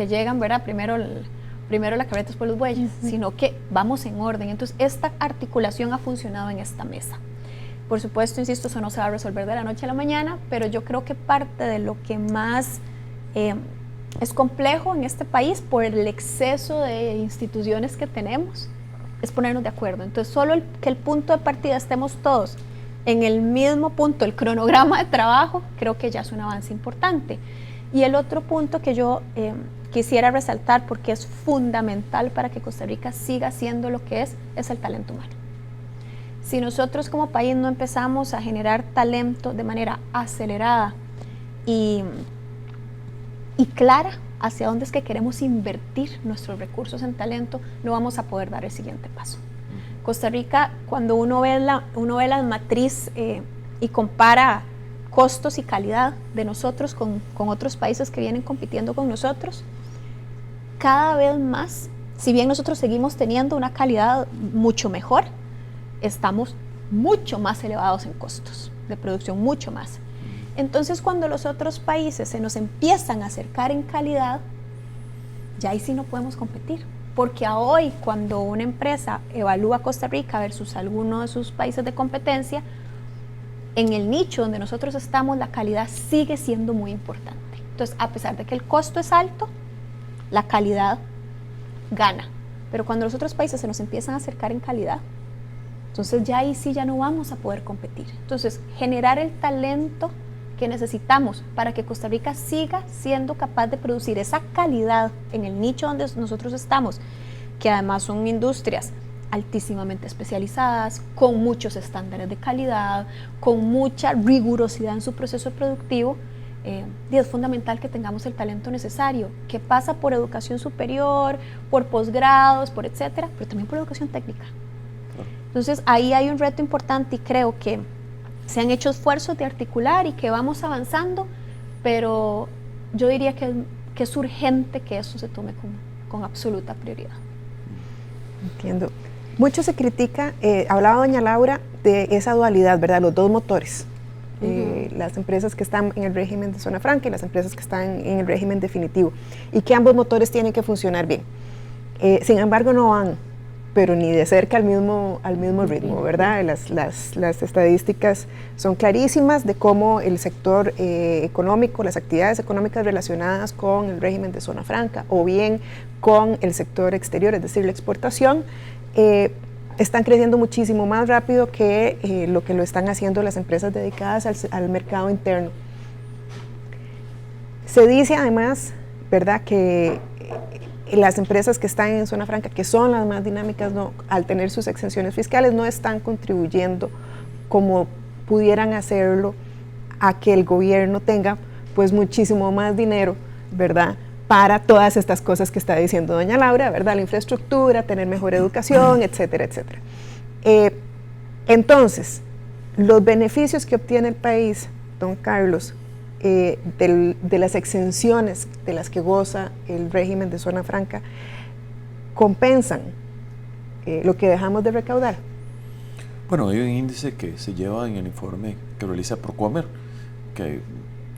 llegan, ¿verdad? Primero la carreta después los bueyes, sino que vamos en orden. Entonces, esta articulación ha funcionado en esta mesa. Por supuesto, insisto, eso no se va a resolver de la noche a la mañana, pero yo creo que parte de lo que más es complejo en este país por el exceso de instituciones que tenemos es ponernos de acuerdo. Entonces, solo que el punto de partida estemos todos en el mismo punto, el cronograma de trabajo, creo que ya es un avance importante. Y el otro punto que yo quisiera resaltar, porque es fundamental para que Costa Rica siga siendo lo que es el talento humano. Si nosotros como país no empezamos a generar talento de manera acelerada y clara hacia dónde es que queremos invertir nuestros recursos en talento, no vamos a poder dar el siguiente paso. Costa Rica, cuando uno ve la matriz y compara costos y calidad de nosotros con otros países que vienen compitiendo con nosotros, cada vez más, si bien nosotros seguimos teniendo una calidad mucho mejor, estamos mucho más elevados en costos de producción, mucho más. Entonces, cuando los otros países se nos empiezan a acercar en calidad, ya ahí sí no podemos competir, porque a hoy, cuando una empresa evalúa Costa Rica versus alguno de sus países de competencia, en el nicho donde nosotros estamos, la calidad sigue siendo muy importante. Entonces, a pesar de que el costo es alto, la calidad gana. Pero cuando los otros países se nos empiezan a acercar en calidad, entonces ya ahí sí ya no vamos a poder competir. Entonces, generar el talento que necesitamos para que Costa Rica siga siendo capaz de producir esa calidad en el nicho donde nosotros estamos, que además son industrias altísimamente especializadas, con muchos estándares de calidad, con mucha rigurosidad en su proceso productivo, y es fundamental que tengamos el talento necesario, que pasa por educación superior, por posgrados, por etcétera, pero también por educación técnica. Entonces ahí hay un reto importante y creo que se han hecho esfuerzos de articular y que vamos avanzando, pero yo diría que es urgente que eso se tome con absoluta prioridad. Entiendo. Mucho se critica, hablaba doña Laura de esa dualidad, ¿verdad? Los dos motores. Las empresas que están en el régimen de zona franca y las empresas que están en el régimen definitivo, y que ambos motores tienen que funcionar bien. Sin embargo, no van, pero ni de cerca al mismo ritmo, ¿verdad? Las estadísticas son clarísimas de cómo el sector económico, las actividades económicas relacionadas con el régimen de zona franca o bien con el sector exterior, es decir, la exportación, están creciendo muchísimo más rápido que lo están haciendo las empresas dedicadas al mercado interno. Se dice además, ¿verdad?, que las empresas que están en zona franca, que son las más dinámicas, al tener sus exenciones fiscales, no están contribuyendo como pudieran hacerlo a que el gobierno tenga pues muchísimo más dinero, ¿verdad?, para todas estas cosas que está diciendo doña Laura, ¿verdad?, la infraestructura, tener mejor educación, etcétera, etcétera. Entonces, los beneficios que obtiene el país, don Carlos, de las exenciones de las que goza el régimen de zona franca, compensan lo que dejamos de recaudar. Bueno, hay un índice que se lleva en el informe que realiza Procomer, que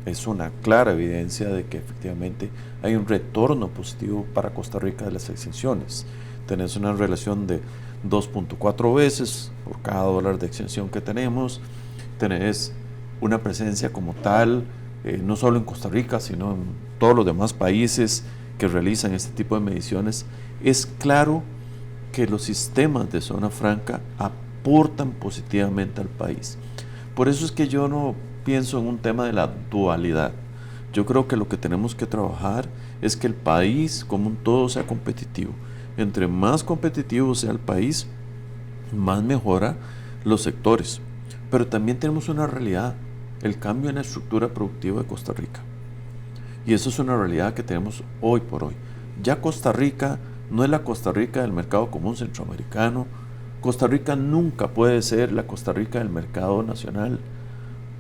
es una clara evidencia de que efectivamente hay un retorno positivo para Costa Rica de las exenciones. Tenés una relación de 2.4 veces por cada dólar de exención que tenemos, tenés una presencia como tal, no solo en Costa Rica, sino en todos los demás países que realizan este tipo de mediciones. Es claro que los sistemas de zona franca aportan positivamente al país. Por eso es que yo no pienso en un tema de la dualidad. Yo creo que lo que tenemos que trabajar es que el país como un todo sea competitivo. Entre más competitivo sea el país, más mejora los sectores. Pero también tenemos una realidad, el cambio en la estructura productiva de Costa Rica. Y eso es una realidad que tenemos hoy por hoy. Ya Costa Rica no es la Costa Rica del mercado común centroamericano. Costa Rica nunca puede ser la Costa Rica del mercado nacional.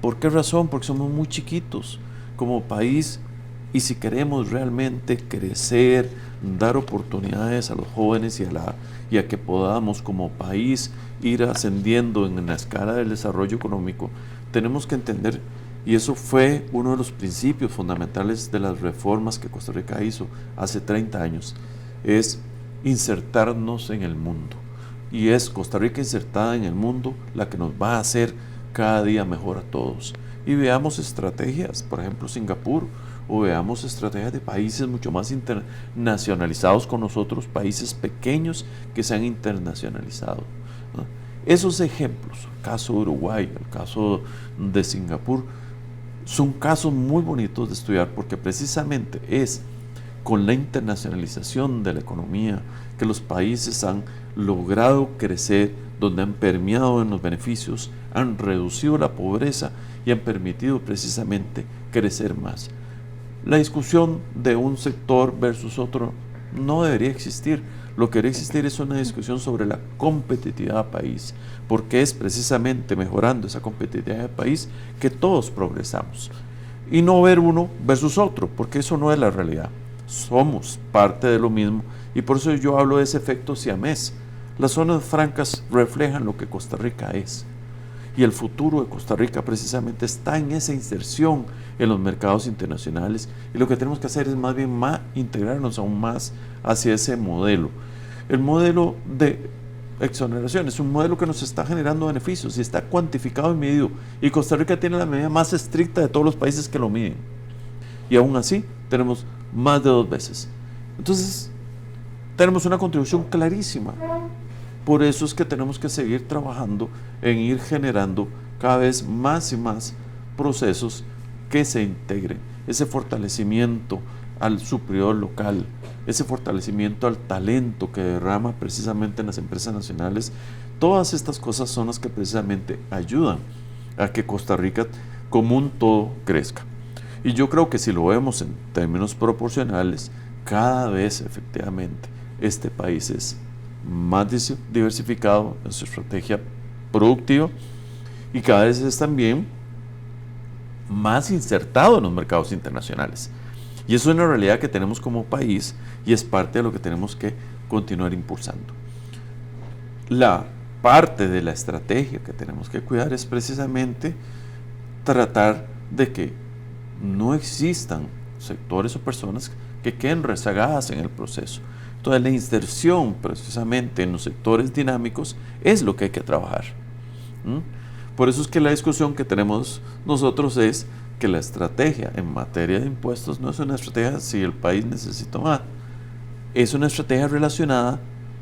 ¿Por qué razón? Porque somos muy chiquitos como país, y si queremos realmente crecer, dar oportunidades a los jóvenes y a que podamos como país ir ascendiendo en la escala del desarrollo económico, tenemos que entender, y eso fue uno de los principios fundamentales de las reformas que Costa Rica hizo hace 30 años, es insertarnos en el mundo. Y es Costa Rica insertada en el mundo la que nos va a hacer cada día mejor a todos. Y veamos estrategias, por ejemplo Singapur, o veamos estrategias de países mucho más internacionalizados con nosotros, países pequeños que se han internacionalizado, ¿no? Esos ejemplos, el caso de Uruguay, el caso de Singapur, son casos muy bonitos de estudiar porque precisamente es con la internacionalización de la economía que los países han logrado crecer, donde han permeado en los beneficios, han reducido la pobreza y han permitido precisamente crecer más. La discusión de un sector versus otro no debería existir. Lo que debería existir es una discusión sobre la competitividad del país, porque es precisamente mejorando esa competitividad del país que todos progresamos. Y no ver uno versus otro, porque eso no es la realidad. Somos parte de lo mismo y por eso yo hablo de ese efecto siamés. Las zonas francas reflejan lo que Costa Rica es. Y el futuro de Costa Rica precisamente está en esa inserción en los mercados internacionales, y lo que tenemos que hacer es más bien integrarnos aún más hacia ese modelo. El modelo de exoneración es un modelo que nos está generando beneficios y está cuantificado y medido, y Costa Rica tiene la medida más estricta de todos los países que lo miden, y aún así tenemos más de 2 veces. Entonces tenemos una contribución clarísima. Por eso es que tenemos que seguir trabajando en ir generando cada vez más y más procesos que se integren, ese fortalecimiento al superior local, ese fortalecimiento al talento que derrama precisamente en las empresas nacionales. Todas estas cosas son las que precisamente ayudan a que Costa Rica como un todo crezca. Y yo creo que si lo vemos en términos proporcionales, cada vez efectivamente este país es más diversificado en su estrategia productiva y cada vez es también más insertado en los mercados internacionales. Y eso es una realidad que tenemos como país y es parte de lo que tenemos que continuar impulsando. La parte de la estrategia que tenemos que cuidar es precisamente tratar de que no existan sectores o personas que queden rezagadas en el proceso. Entonces la inserción precisamente en los sectores dinámicos es lo que hay que trabajar. Por eso es que la discusión que tenemos nosotros es que la estrategia en materia de impuestos no es una estrategia si el país necesita más, es una estrategia relacionada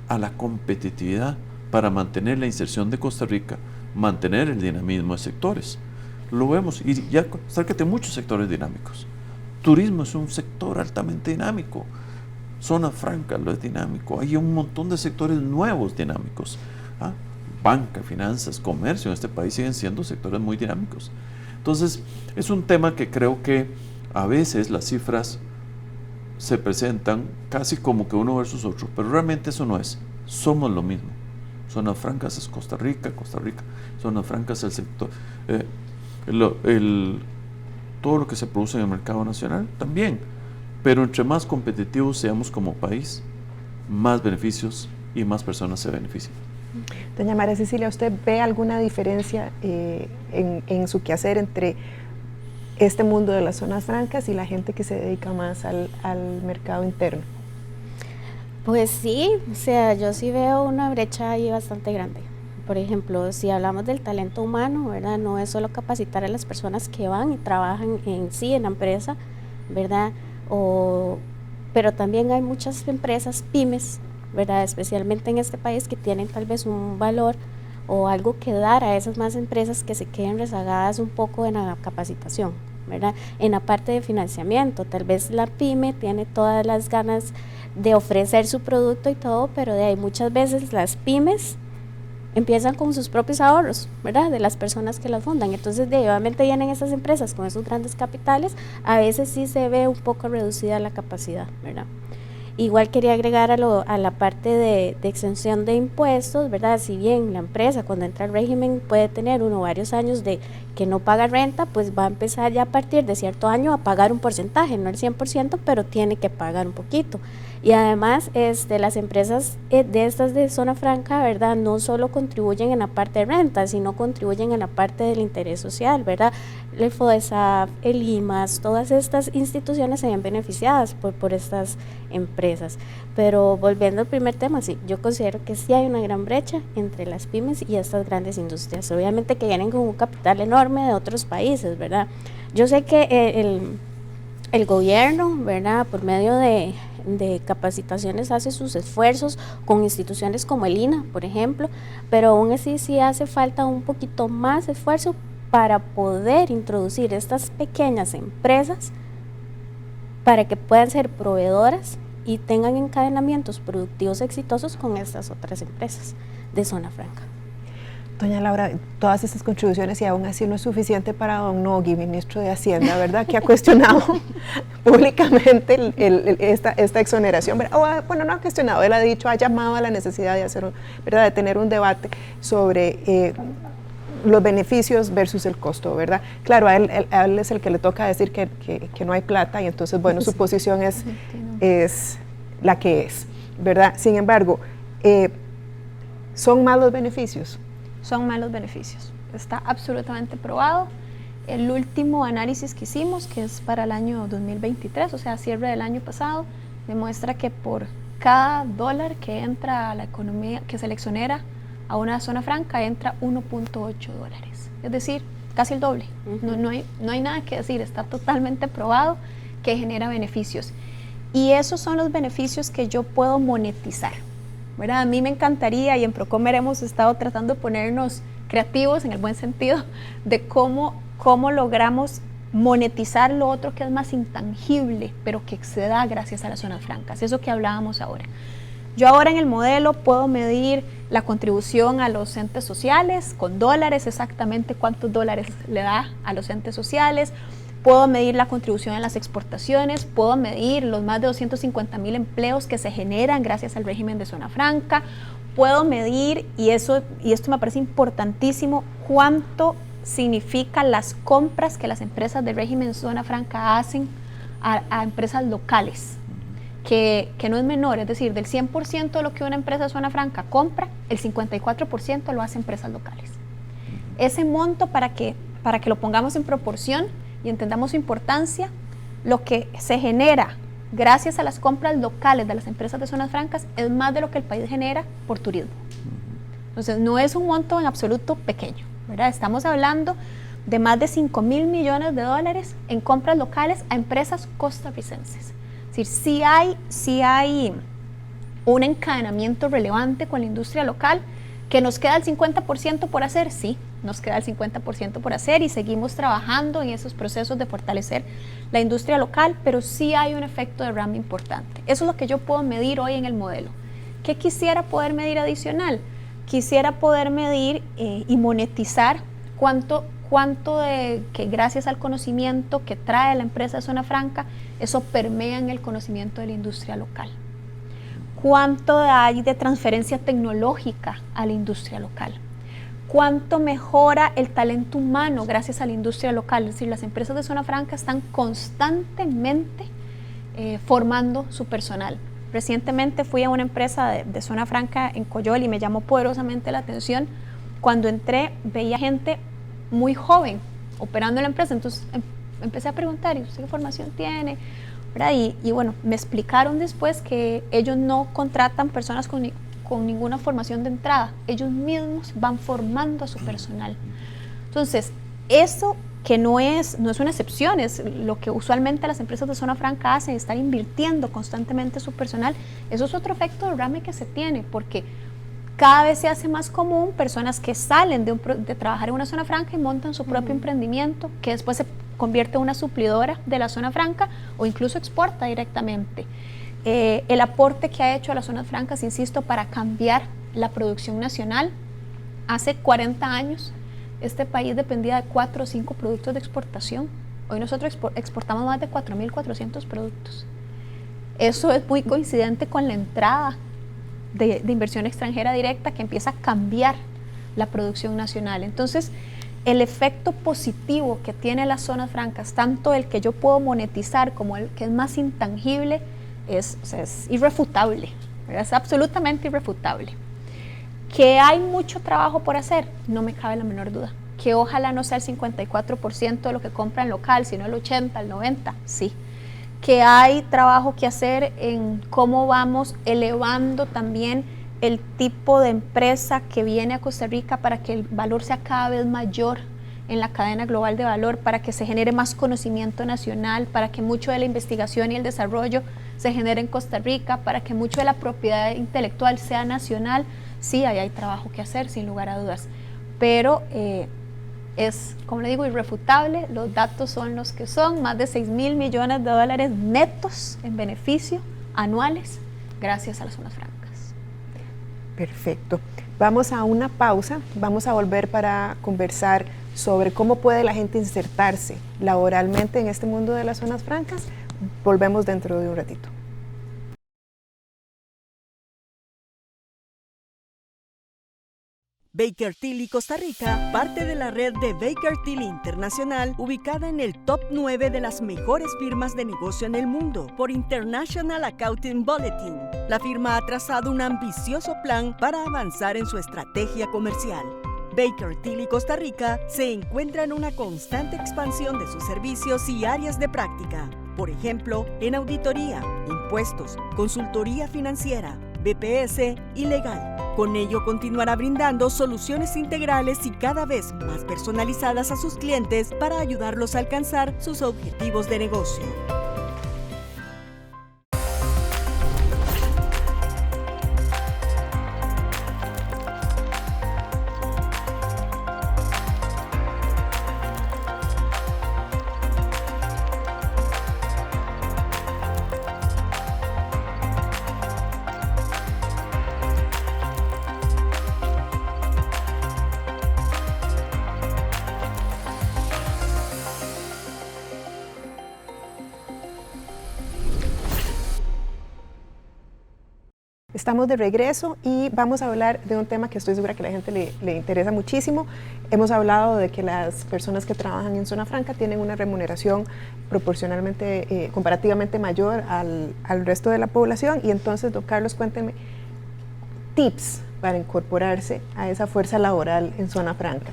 a la competitividad para mantener la inserción de Costa Rica, mantener el dinamismo de sectores. Lo vemos, y ya acércate muchos sectores dinámicos. Turismo es un sector altamente dinámico, zona franca lo es dinámico, hay un montón de sectores nuevos dinámicos. Banca, finanzas, comercio en este país siguen siendo sectores muy dinámicos. Entonces, es un tema que creo que a veces las cifras se presentan casi como que uno versus otro, pero realmente eso no es, somos lo mismo. Zonas francas es Costa Rica, zonas francas es el sector, todo lo que se produce en el mercado nacional también, pero entre más competitivos seamos como país, más beneficios y más personas se benefician. Doña María Cecilia, ¿usted ve alguna diferencia en su quehacer entre este mundo de las zonas francas y la gente que se dedica más al mercado interno? Pues sí, o sea, yo sí veo una brecha ahí bastante grande. Por ejemplo, si hablamos del talento humano, ¿verdad? No es solo capacitar a las personas que van y trabajan en sí, en la empresa, ¿verdad? Pero también hay muchas empresas, pymes, ¿verdad? Especialmente en este país, que tienen tal vez un valor o algo que dar a esas más empresas que se queden rezagadas un poco en la capacitación, ¿verdad? En la parte de financiamiento, tal vez la pyme tiene todas las ganas de ofrecer su producto y todo, pero de ahí muchas veces las pymes empiezan con sus propios ahorros, ¿verdad? De las personas que las fundan. Entonces, obviamente vienen esas empresas con esos grandes capitales, a veces sí se ve un poco reducida la capacidad, ¿verdad? Igual quería agregar a la parte de exención de impuestos, ¿verdad? Si bien la empresa cuando entra al régimen puede tener uno varios años de que no paga renta, pues va a empezar ya a partir de cierto año a pagar un porcentaje, no el 100%, pero tiene que pagar un poquito. Y además las empresas de estas de zona franca, ¿verdad? No solo contribuyen en la parte de renta, sino contribuyen en la parte del interés social, ¿verdad? El FODESAF, el IMAS, todas estas instituciones se ven beneficiadas por estas empresas. Pero volviendo al primer tema, sí, yo considero que sí hay una gran brecha entre las pymes y estas grandes industrias, obviamente que vienen con un capital enorme de otros países, ¿verdad? Yo sé que el gobierno, ¿verdad? Por medio de capacitaciones hace sus esfuerzos con instituciones como el INA, por ejemplo, pero aún así sí hace falta un poquito más de esfuerzo para poder introducir estas pequeñas empresas para que puedan ser proveedoras y tengan encadenamientos productivos exitosos con estas otras empresas de zona franca. Doña Laura, todas estas contribuciones y aún así no es suficiente para don Nogui, ministro de Hacienda, ¿verdad? Que ha cuestionado públicamente esta exoneración, ¿verdad? Bueno, no ha cuestionado, él ha dicho, ha llamado a la necesidad de hacer, ¿verdad? De tener un debate sobre los beneficios versus el costo, ¿verdad? Claro, a él es el que le toca decir que no hay plata y entonces, bueno, su posición es la que es, ¿verdad? Sin embargo, ¿son malos beneficios? Son malos beneficios. Está absolutamente probado. El último análisis que hicimos, que es para el año 2023, o sea, cierre del año pasado, demuestra que por cada dólar que entra a la economía, que se le exonera a una zona franca, entra 1.8 dólares. Es decir, casi el doble. No hay nada que decir, está totalmente probado que genera beneficios. Y esos son los beneficios que yo puedo monetizar, ¿verdad? A mí me encantaría, y en Procomer hemos estado tratando de ponernos creativos en el buen sentido de cómo logramos monetizar lo otro que es más intangible, pero que se da gracias a las zonas francas, eso que hablábamos ahora. Yo ahora en el modelo puedo medir la contribución a los entes sociales con dólares, exactamente cuántos dólares le da a los entes sociales. Puedo medir la contribución en las exportaciones, puedo medir los más de 250,000 empleos que se generan gracias al régimen de zona franca, puedo medir, y esto me parece importantísimo, cuánto significan las compras que las empresas del régimen de zona franca hacen a empresas locales, que no es menor, es decir, del 100% de lo que una empresa de zona franca compra, el 54% lo hace empresas locales. Ese monto, para que lo pongamos en proporción y entendamos su importancia, lo que se genera gracias a las compras locales de las empresas de zonas francas es más de lo que el país genera por turismo. Entonces no es un monto en absoluto pequeño, ¿verdad? Estamos hablando de más de 5,000 millones de dólares en compras locales a empresas costarricenses. Es decir, sí hay un encadenamiento relevante con la industria local, que nos queda el 50% por hacer, sí, nos queda el 50% por hacer y seguimos trabajando en esos procesos de fortalecer la industria local, pero sí hay un efecto derrame importante. Eso es lo que yo puedo medir hoy en el modelo. ¿Qué quisiera poder medir adicional? Quisiera poder medir y monetizar cuánto de que gracias al conocimiento que trae la empresa de Zona Franca, eso permea en el conocimiento de la industria local. Cuánto hay de transferencia tecnológica a la industria local. Cuánto mejora el talento humano gracias a la industria local. Es decir, las empresas de Zona Franca están constantemente formando su personal. Recientemente fui a una empresa de Zona Franca en Coyol y me llamó poderosamente la atención. Cuando entré veía gente muy joven operando en la empresa, entonces empecé a preguntar, ¿y usted qué formación tiene? Y bueno, me explicaron después que ellos no contratan personas con ninguna formación de entrada, ellos mismos van formando a su personal. Entonces, eso que no es una excepción, es lo que usualmente las empresas de Zona Franca hacen, estar invirtiendo constantemente su personal. Eso es otro efecto de derrame que se tiene, porque cada vez se hace más común personas que salen de trabajar en una zona franca y montan su propio emprendimiento, que después se convierte en una suplidora de la zona franca o incluso exporta directamente. El aporte que ha hecho a las zonas francas, insisto, para cambiar la producción nacional. Hace 40 años este país dependía de 4 o 5 productos de exportación. Hoy nosotros exportamos más de 4.400 productos. Eso es muy coincidente con la entrada de inversión extranjera directa que empieza a cambiar la producción nacional. Entonces, el efecto positivo que tiene las zonas francas, tanto el que yo puedo monetizar como el que es más intangible, es irrefutable, ¿verdad? Es absolutamente irrefutable. Que hay mucho trabajo por hacer, no me cabe la menor duda. Que ojalá no sea el 54% de lo que compran local, sino el 80, el 90, sí. Que hay trabajo que hacer en cómo vamos elevando también el tipo de empresa que viene a Costa Rica para que el valor sea cada vez mayor en la cadena global de valor, para que se genere más conocimiento nacional, para que mucho de la investigación y el desarrollo se genere en Costa Rica, para que mucho de la propiedad intelectual sea nacional. Sí, ahí hay trabajo que hacer, sin lugar a dudas, pero es, como le digo, irrefutable. Los datos son los que son, más de 6.000 millones de dólares netos en beneficio anuales gracias a las zonas francas. Perfecto. Vamos a una pausa, vamos a volver para conversar sobre cómo puede la gente insertarse laboralmente en este mundo de las zonas francas. Volvemos dentro de un ratito. Baker Tilly Costa Rica, parte de la red de Baker Tilly Internacional, ubicada en el top 9 de las mejores firmas de negocio en el mundo por International Accounting Bulletin. La firma ha trazado un ambicioso plan para avanzar en su estrategia comercial. Baker Tilly Costa Rica se encuentra en una constante expansión de sus servicios y áreas de práctica. Por ejemplo, en auditoría, impuestos, consultoría financiera, BPS y legal. Con ello continuará brindando soluciones integrales y cada vez más personalizadas a sus clientes para ayudarlos a alcanzar sus objetivos de negocio. Estamos de regreso y vamos a hablar de un tema que estoy segura que a la gente le interesa muchísimo. Hemos hablado de que las personas que trabajan en zona franca tienen una remuneración proporcionalmente, comparativamente mayor al resto de la población, y entonces, don Carlos, cuénteme tips para incorporarse a esa fuerza laboral en zona franca.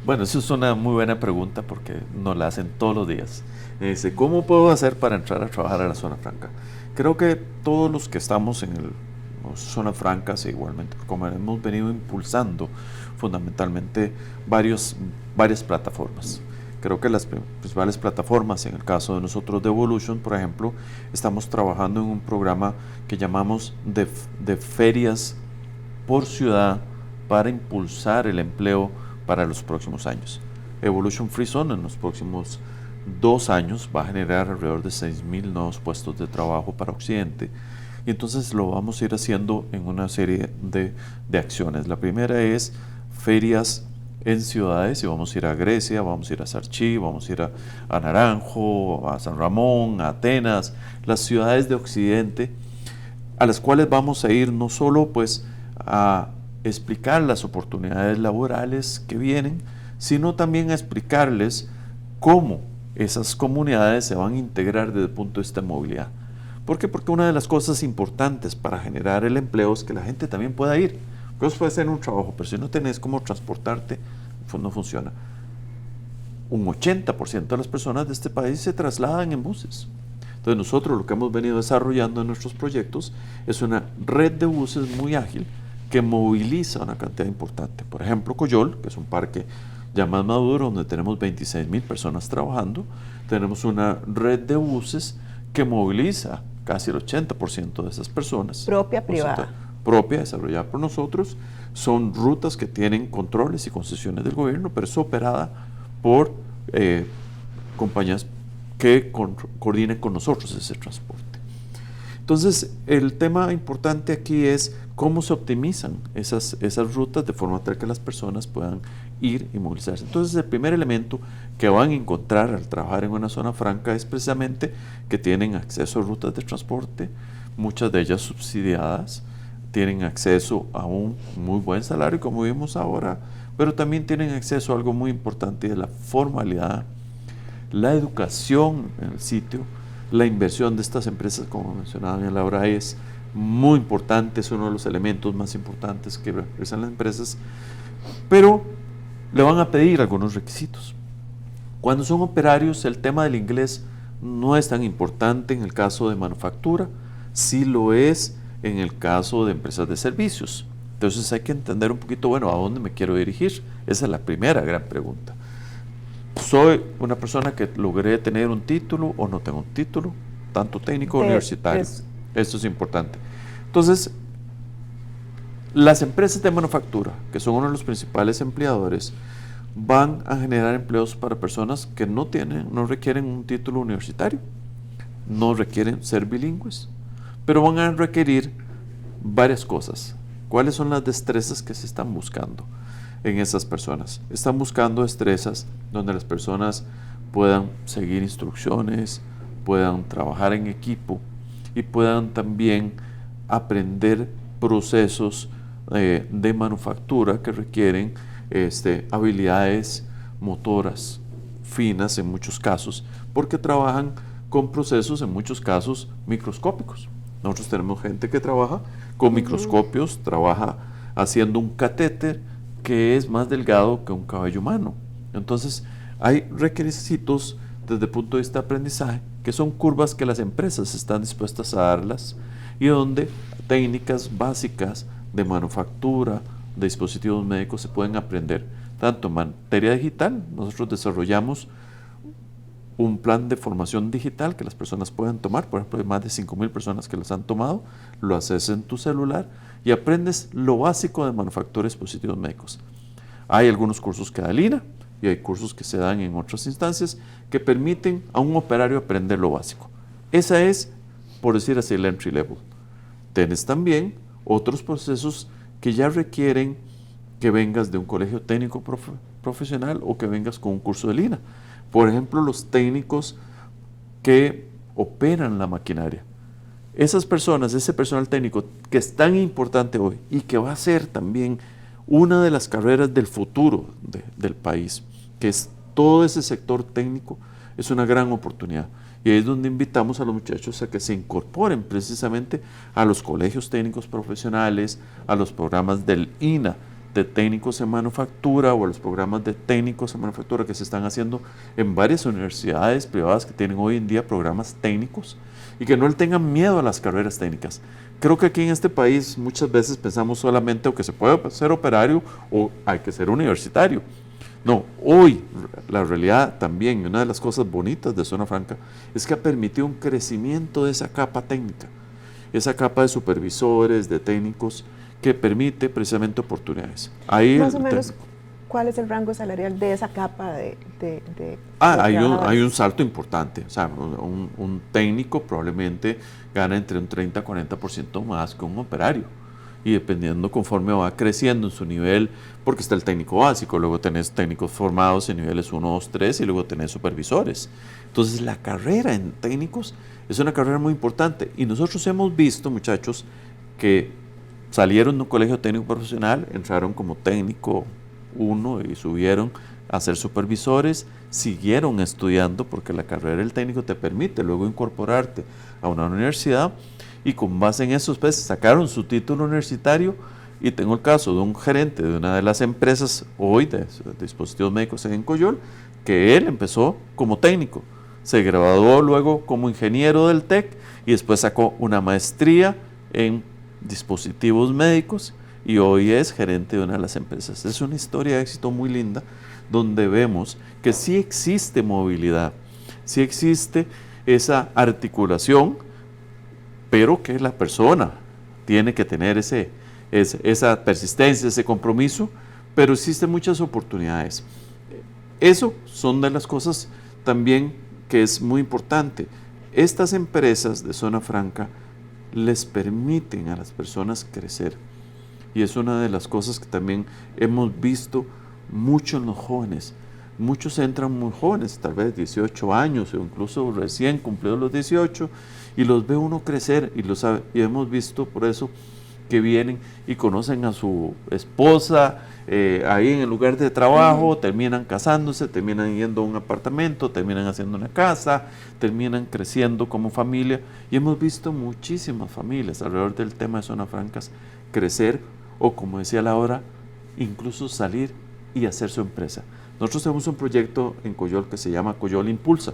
Bueno, eso es una muy buena pregunta porque nos la hacen todos los días. ¿Cómo puedo hacer para entrar a trabajar a la zona franca? Creo que todos los que estamos en zonas francas, igualmente, como hemos venido impulsando fundamentalmente varias plataformas. Creo que las principales plataformas, en el caso de nosotros de Evolution, por ejemplo, estamos trabajando en un programa que llamamos de ferias por ciudad para impulsar el empleo para los próximos años. Evolution Free Zone en los próximos 2 años va a generar alrededor de 6,000 nuevos puestos de trabajo para Occidente, y entonces lo vamos a ir haciendo en una serie de acciones. La primera es ferias en ciudades, y vamos a ir a Grecia, vamos a ir a Sarchí, vamos a ir a Naranjo, a San Ramón, a Atenas, las ciudades de Occidente, a las cuales vamos a ir no solo pues a explicar las oportunidades laborales que vienen, sino también a explicarles cómo esas comunidades se van a integrar desde el punto de vista de movilidad. ¿Por qué? Porque una de las cosas importantes para generar el empleo es que la gente también pueda ir. Porque puede ser un trabajo, pero si no tenés cómo transportarte, pues no funciona. Un 80% de las personas de este país se trasladan en buses. Entonces nosotros lo que hemos venido desarrollando en nuestros proyectos es una red de buses muy ágil que moviliza una cantidad importante. Por ejemplo, Coyol, que es un parque ya más maduro, donde tenemos 26,000 personas trabajando, tenemos una red de buses que moviliza casi el 80% de esas personas. Propia, privada. Propia, desarrollada por nosotros. Son rutas que tienen controles y concesiones del gobierno, pero es operada por compañías que coordinen con nosotros ese transporte. Entonces, el tema importante aquí es cómo se optimizan esas rutas de forma tal que las personas puedan ir y movilizarse. Entonces, el primer elemento que van a encontrar al trabajar en una zona franca es precisamente que tienen acceso a rutas de transporte, muchas de ellas subsidiadas, tienen acceso a un muy buen salario, como vimos ahora, pero también tienen acceso a algo muy importante de la formalidad, la educación en el sitio, la inversión de estas empresas, como mencionaba bien Laura, es muy importante, es uno de los elementos más importantes que realizan las empresas, pero le van a pedir algunos requisitos. Cuando son operarios, el tema del inglés no es tan importante en el caso de manufactura, sí lo es en el caso de empresas de servicios. Entonces hay que entender un poquito, bueno, ¿a dónde me quiero dirigir? Esa es la primera gran pregunta. ¿Soy una persona que logré tener un título o no tengo un título, tanto técnico o universitario? Esto es importante. Entonces, las empresas de manufactura, que son uno de los principales empleadores, van a generar empleos para personas que no requieren un título universitario, no requieren ser bilingües, pero van a requerir varias cosas. ¿Cuáles son las destrezas que se están buscando en esas personas? Están buscando destrezas donde las personas puedan seguir instrucciones, puedan trabajar en equipo y puedan también aprender procesos de manufactura que requieren habilidades motoras finas en muchos casos, porque trabajan con procesos en muchos casos microscópicos. Nosotros tenemos gente que trabaja con microscopios, trabaja haciendo un catéter que es más delgado que un cabello humano. Entonces, hay requisitos desde el punto de vista de aprendizaje que son curvas que las empresas están dispuestas a darlas y donde técnicas básicas de manufactura, de dispositivos médicos se pueden aprender. Tanto en materia digital, nosotros desarrollamos un plan de formación digital que las personas pueden tomar. Por ejemplo, hay más de 5,000 personas que los han tomado. Lo haces en tu celular y aprendes lo básico de manufactura de dispositivos médicos. Hay algunos cursos que da el INA y hay cursos que se dan en otras instancias que permiten a un operario aprender lo básico. Esa es, por decir así, el entry level. Tienes también otros procesos que ya requieren que vengas de un colegio técnico profesional o que vengas con un curso del INA. Por ejemplo, los técnicos que operan la maquinaria. Esas personas, ese personal técnico que es tan importante hoy y que va a ser también una de las carreras del futuro del país, que es todo ese sector técnico, es una gran oportunidad. Y ahí es donde invitamos a los muchachos a que se incorporen precisamente a los colegios técnicos profesionales, a los programas del INA, de técnicos en manufactura o a los programas de técnicos en manufactura que se están haciendo en varias universidades privadas que tienen hoy en día programas técnicos y que no le tengan miedo a las carreras técnicas. Creo que aquí en este país muchas veces pensamos solamente o que se puede ser operario o hay que ser universitario. No, hoy la realidad también, y una de las cosas bonitas de Zona Franca, es que ha permitido un crecimiento de esa capa técnica, esa capa de supervisores, de técnicos, que permite precisamente oportunidades. Ahí más o menos, ¿cuál es el rango salarial de esa capa de hay un salto importante. O sea, un técnico probablemente gana entre un 30 a 40% más que un operario. Y dependiendo conforme va creciendo en su nivel, porque está el técnico básico, luego tenés técnicos formados en niveles 1, 2, 3 y luego tenés supervisores. Entonces la carrera en técnicos es una carrera muy importante. Y nosotros hemos visto, muchachos, que salieron de un colegio técnico profesional, entraron como técnico 1 y subieron a ser supervisores, siguieron estudiando porque la carrera del técnico te permite luego incorporarte a una universidad y con base en eso pues sacaron su título universitario. Y tengo el caso de un gerente de una de las empresas hoy de dispositivos médicos en Coyol, que él empezó como técnico, se graduó luego como ingeniero del TEC y después sacó una maestría en dispositivos médicos y hoy es gerente de una de las empresas. Es una historia de éxito muy linda donde vemos que sí existe movilidad, sí existe esa articulación, pero que la persona tiene que tener esa persistencia, ese compromiso, pero existen muchas oportunidades. Eso son de las cosas también que es muy importante. Estas empresas de Zona Franca les permiten a las personas crecer. Y es una de las cosas que también hemos visto mucho en los jóvenes. Muchos entran muy jóvenes, tal vez 18 años o incluso recién cumplidos los 18, y los ve uno crecer y lo sabe. Y hemos visto por eso que vienen y conocen a su esposa ahí en el lugar de trabajo, terminan casándose, terminan yendo a un apartamento, terminan haciendo una casa, terminan creciendo como familia. Y hemos visto muchísimas familias alrededor del tema de Zonas Francas crecer o, como decía Laura, incluso salir y hacer su empresa. Nosotros tenemos un proyecto en Coyol que se llama Coyol Impulsa.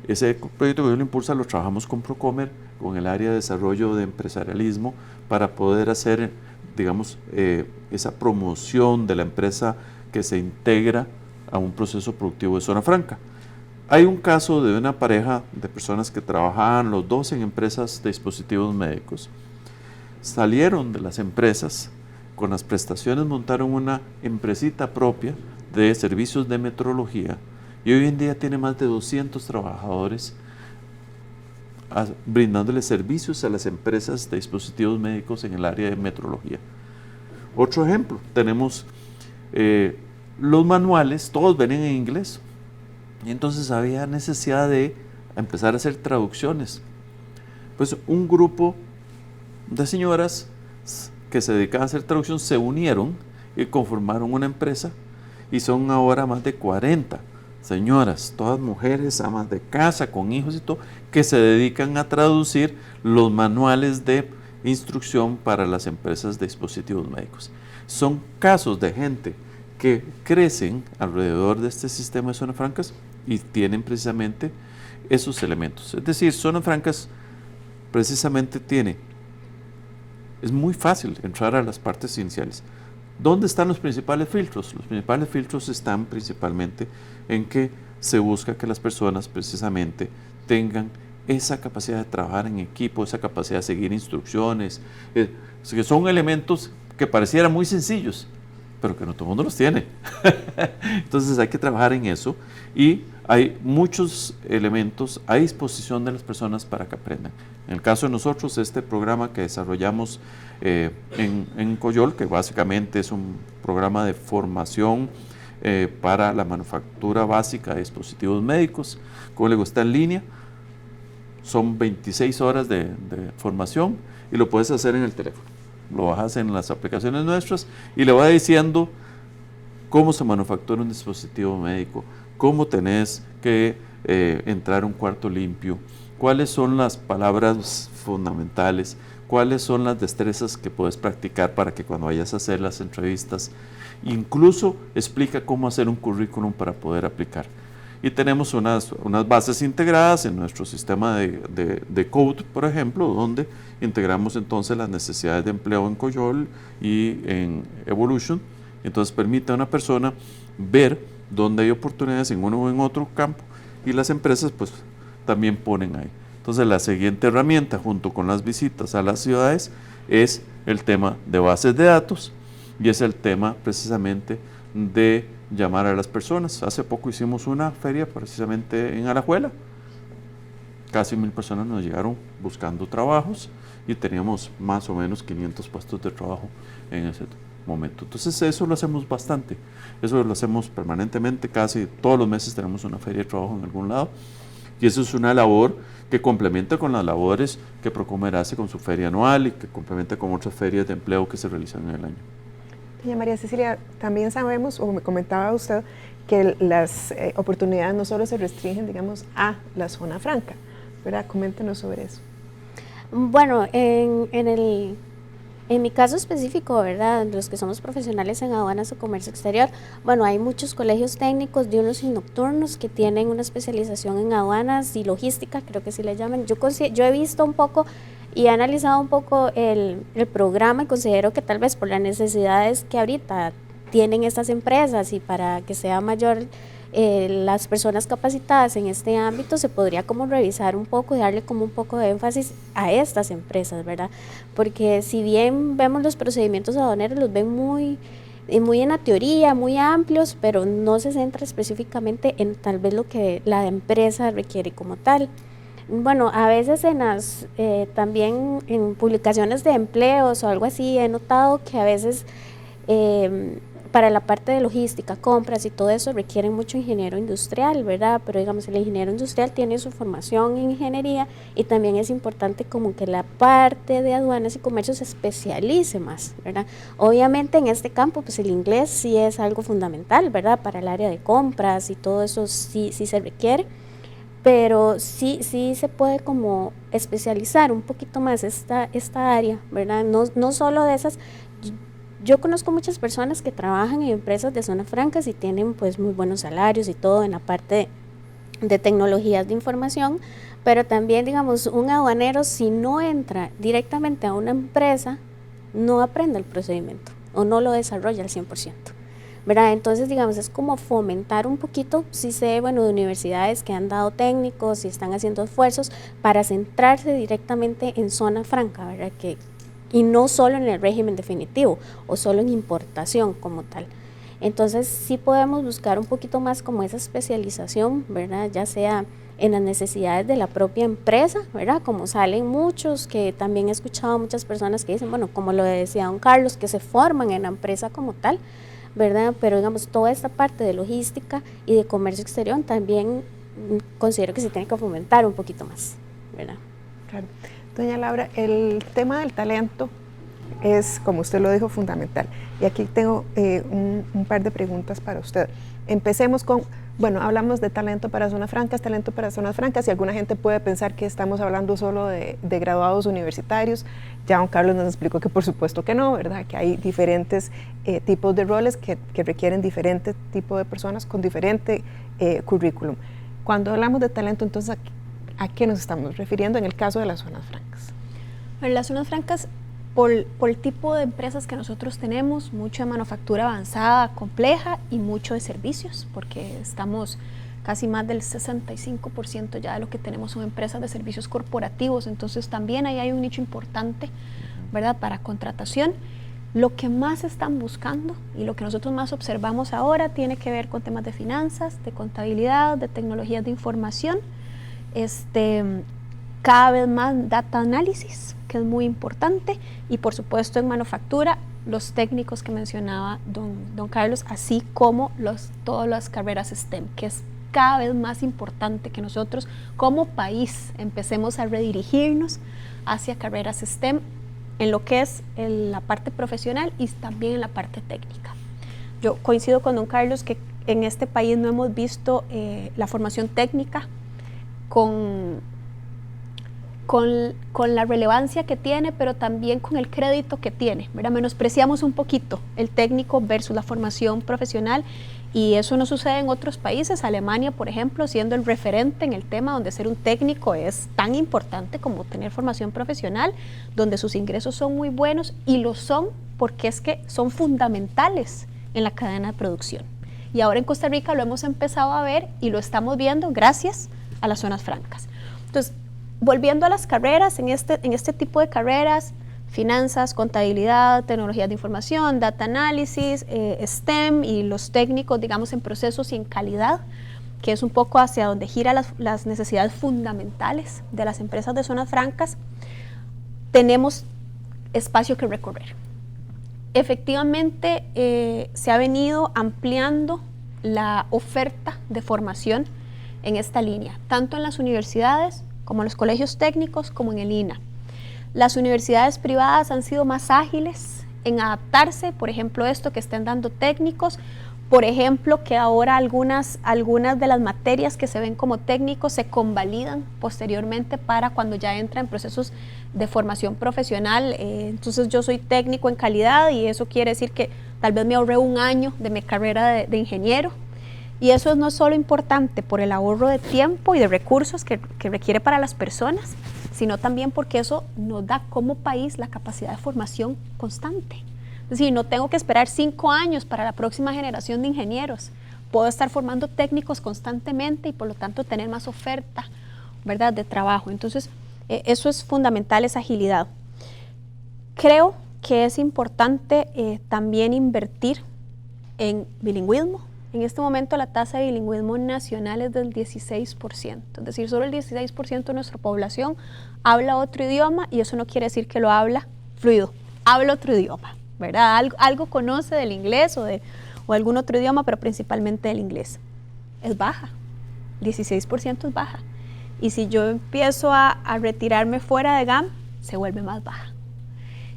Ese proyecto Coyol Impulsa lo trabajamos con Procomer, con el área de desarrollo de empresarialismo, para poder hacer, digamos, esa promoción de la empresa que se integra a un proceso productivo de Zona Franca. Hay un caso de una pareja de personas que trabajaban los dos en empresas de dispositivos médicos. Salieron de las empresas, con las prestaciones montaron una empresita propia de servicios de metrología y hoy en día tiene más de 200 trabajadores brindándoles servicios a las empresas de dispositivos médicos en el área de metrología. Otro ejemplo, tenemos los manuales, todos venían en inglés y entonces había necesidad de empezar a hacer traducciones. Pues un grupo de señoras que se dedicaban a hacer traducción se unieron y conformaron una empresa y son ahora más de 40 señoras, todas mujeres, amas de casa, con hijos y todo, que se dedican a traducir los manuales de instrucción para las empresas de dispositivos médicos. Son casos de gente que crecen alrededor de este sistema de Zonas Francas y tienen precisamente esos elementos. Es decir, Zonas Francas precisamente es muy fácil entrar a las partes iniciales. ¿Dónde están los principales filtros? Los principales filtros están principalmente en que se busca que las personas precisamente tengan esa capacidad de trabajar en equipo, esa capacidad de seguir instrucciones, que son elementos que parecieran muy sencillos, pero que no todo el mundo los tiene. Entonces hay que trabajar en eso y hay muchos elementos a disposición de las personas para que aprendan. En el caso de nosotros, este programa que desarrollamos en Coyol, que básicamente es un programa de formación para la manufactura básica de dispositivos médicos, como le gusta en línea, son 26 horas de formación y lo puedes hacer en el teléfono. Lo bajas en las aplicaciones nuestras y le va diciendo cómo se manufactura un dispositivo médico, cómo tenés que entrar a un cuarto limpio, cuáles son las palabras fundamentales, cuáles son las destrezas que puedes practicar para que cuando vayas a hacer las entrevistas, incluso explica cómo hacer un currículum para poder aplicar. Y tenemos unas bases integradas en nuestro sistema de Code, por ejemplo, donde integramos entonces las necesidades de empleo en Coyol y en Evolution, Entonces permite a una persona ver dónde hay oportunidades en uno o en otro campo, y las empresas pues también ponen ahí. Entonces la siguiente herramienta junto con las visitas a las ciudades es el tema de bases de datos, y es el tema precisamente de llamar a las personas. Hace poco hicimos una feria precisamente en Alajuela, casi 1000 personas nos llegaron buscando trabajos y teníamos más o menos 500 puestos de trabajo en ese momento. Entonces eso lo hacemos bastante, eso lo hacemos permanentemente, casi todos los meses tenemos una feria de trabajo en algún lado, y eso es una labor que complementa con las labores que Procomer hace con su feria anual y que complementa con otras ferias de empleo que se realizan en el año. Doña María Cecilia, también sabemos, o me comentaba usted, que las oportunidades no solo se restringen, digamos, a la zona franca, ¿verdad? Coméntenos sobre eso. Bueno, en mi caso específico, ¿verdad? Los que somos profesionales en aduanas o comercio exterior, bueno, hay muchos colegios técnicos diurnos y nocturnos que tienen una especialización en aduanas y logística, creo que sí le llaman. Yo he visto un poco y he analizado un poco el programa y considero que tal vez por las necesidades que ahorita tienen estas empresas y para que sea mayor las personas capacitadas en este ámbito, se podría como revisar un poco y darle como un poco de énfasis a estas empresas, ¿verdad? Porque si bien vemos los procedimientos aduaneros, los ven muy en la teoría, muy amplios, pero no se centra específicamente en tal vez lo que la empresa requiere como tal. Bueno, a veces también en publicaciones de empleos o algo así he notado que a veces para la parte de logística, compras y todo eso requieren mucho ingeniero industrial, ¿verdad? Pero digamos, el ingeniero industrial tiene su formación en ingeniería y también es importante como que la parte de aduanas y comercio se especialice más, ¿verdad? Obviamente en este campo pues el inglés sí es algo fundamental, ¿verdad? Para el área de compras y todo eso sí se requiere, pero sí se puede como especializar un poquito más esta área, ¿verdad? No solo de esas. Yo conozco muchas personas que trabajan en empresas de zonas francas y tienen pues muy buenos salarios y todo en la parte de tecnologías de información, pero también digamos un aduanero si no entra directamente a una empresa no aprende el procedimiento o no lo desarrolla al 100%, ¿verdad? Entonces digamos es como fomentar un poquito, sí sé, bueno, de universidades que han dado técnicos y están haciendo esfuerzos para centrarse directamente en zona franca, ¿verdad? Y no solo en el régimen definitivo o solo en importación como tal. Entonces sí podemos buscar un poquito más como esa especialización, ¿verdad? Ya sea en las necesidades de la propia empresa, ¿verdad? Como salen muchos, que también he escuchado muchas personas que dicen, bueno, como lo decía don Carlos, que se forman en la empresa como tal, ¿verdad? Pero digamos, toda esta parte de logística y de comercio exterior también considero que se tiene que fomentar un poquito más, ¿verdad? Claro. Doña Laura, el tema del talento es, como usted lo dijo, fundamental. Y aquí tengo un par de preguntas para usted. Empecemos con, bueno, hablamos de talento para zonas francas, y alguna gente puede pensar que estamos hablando solo de graduados universitarios. Ya don Carlos nos explicó que por supuesto que no, ¿verdad? Que hay diferentes tipos de roles que requieren diferente tipo de personas con diferente currículum. Cuando hablamos de talento, entonces, ¿a qué nos estamos refiriendo en el caso de las zonas francas? En las zonas francas, por el tipo de empresas que nosotros tenemos, mucho de manufactura avanzada, compleja y mucho de servicios, porque estamos casi más del 65% ya de lo que tenemos son empresas de servicios corporativos, entonces también ahí hay un nicho importante, ¿verdad?, para contratación. Lo que más están buscando y lo que nosotros más observamos ahora tiene que ver con temas de finanzas, de contabilidad, de tecnologías de información, cada vez más data análisis, que es muy importante, y por supuesto en manufactura los técnicos que mencionaba don Carlos, así como todas las carreras STEM, que es cada vez más importante que nosotros como país empecemos a redirigirnos hacia carreras STEM en lo que es la parte profesional y también en la parte técnica. Yo coincido con don Carlos que en este país no hemos visto la formación técnica con la relevancia que tiene, pero también con el crédito que tiene, ¿verdad? Menospreciamos un poquito el técnico versus la formación profesional, y eso no sucede en otros países. Alemania, por ejemplo, siendo el referente en el tema, donde ser un técnico es tan importante como tener formación profesional, donde sus ingresos son muy buenos, y lo son porque es que son fundamentales en la cadena de producción. Y ahora en Costa Rica lo hemos empezado a ver y lo estamos viendo gracias a las zonas francas. Entonces, volviendo a las carreras, en este tipo de carreras, finanzas, contabilidad, tecnologías de información, data análisis, STEM y los técnicos, digamos, en procesos y en calidad, que es un poco hacia donde gira las necesidades fundamentales de las empresas de zonas francas, tenemos espacio que recorrer. Efectivamente, se ha venido ampliando la oferta de formación en esta línea, tanto en las universidades como en los colegios técnicos, como en el INA. Las universidades privadas han sido más ágiles en adaptarse, por ejemplo, esto que estén dando técnicos, por ejemplo, que ahora algunas de las materias que se ven como técnicos se convalidan posteriormente para cuando ya entra en procesos de formación profesional. Entonces yo soy técnico en calidad y eso quiere decir que tal vez me ahorré un año de mi carrera de ingeniero. Y eso no es solo importante por el ahorro de tiempo y de recursos que requiere para las personas, sino también porque eso nos da como país la capacidad de formación constante. Es decir, no tengo que esperar 5 años para la próxima generación de ingenieros. Puedo estar formando técnicos constantemente y por lo tanto tener más oferta, ¿verdad?, de trabajo. Entonces, eso es fundamental, esa agilidad. Creo que es importante también invertir en bilingüismo. En este momento la tasa de bilingüismo nacional es del 16%, es decir, solo el 16% de nuestra población habla otro idioma y eso no quiere decir que lo habla fluido, habla otro idioma, ¿verdad? Algo conoce del inglés o algún otro idioma, pero principalmente del inglés. Es baja, 16% es baja. Y si yo empiezo a retirarme fuera de GAM, se vuelve más baja.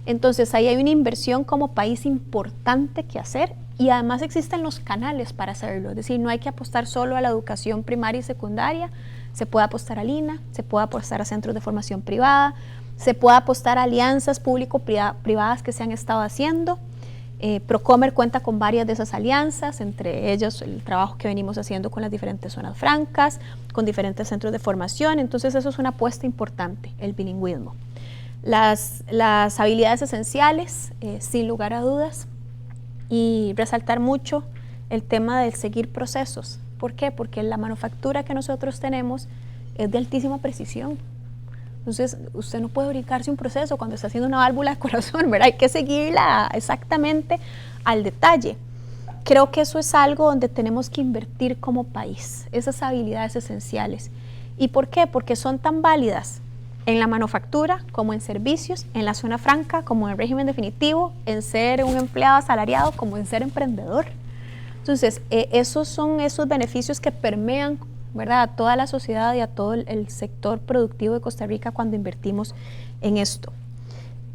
Entonces ahí hay una inversión como país importante que hacer. Y además existen los canales para hacerlo, es decir, no hay que apostar solo a la educación primaria y secundaria, se puede apostar al INA, se puede apostar a centros de formación privada, se puede apostar a alianzas público-privadas que se han estado haciendo. Procomer cuenta con varias de esas alianzas, entre ellos el trabajo que venimos haciendo con las diferentes zonas francas, con diferentes centros de formación, entonces eso es una apuesta importante, el bilingüismo. Las habilidades esenciales, sin lugar a dudas, y resaltar mucho el tema del seguir procesos. ¿Por qué? Porque la manufactura que nosotros tenemos es de altísima precisión. Entonces, usted no puede brincarse un proceso cuando está haciendo una válvula de corazón, ¿verdad? Hay que seguirla exactamente al detalle. Creo que eso es algo donde tenemos que invertir como país, esas habilidades esenciales. ¿Y por qué? Porque son tan válidas en la manufactura, como en servicios, en la zona franca, como en el régimen definitivo, en ser un empleado asalariado, como en ser emprendedor. Entonces, esos son esos beneficios que permean, ¿verdad?, a toda la sociedad y a todo el sector productivo de Costa Rica cuando invertimos en esto.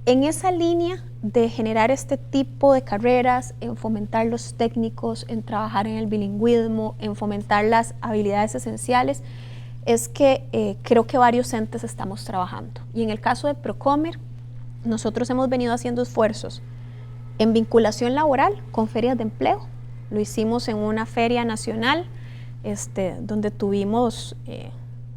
En esa línea de generar este tipo de carreras, en fomentar los técnicos, en trabajar en el bilingüismo, en fomentar las habilidades esenciales, es que creo que varios entes estamos trabajando. Y en el caso de Procomer, nosotros hemos venido haciendo esfuerzos en vinculación laboral con ferias de empleo. Lo hicimos en una feria nacional, donde tuvimos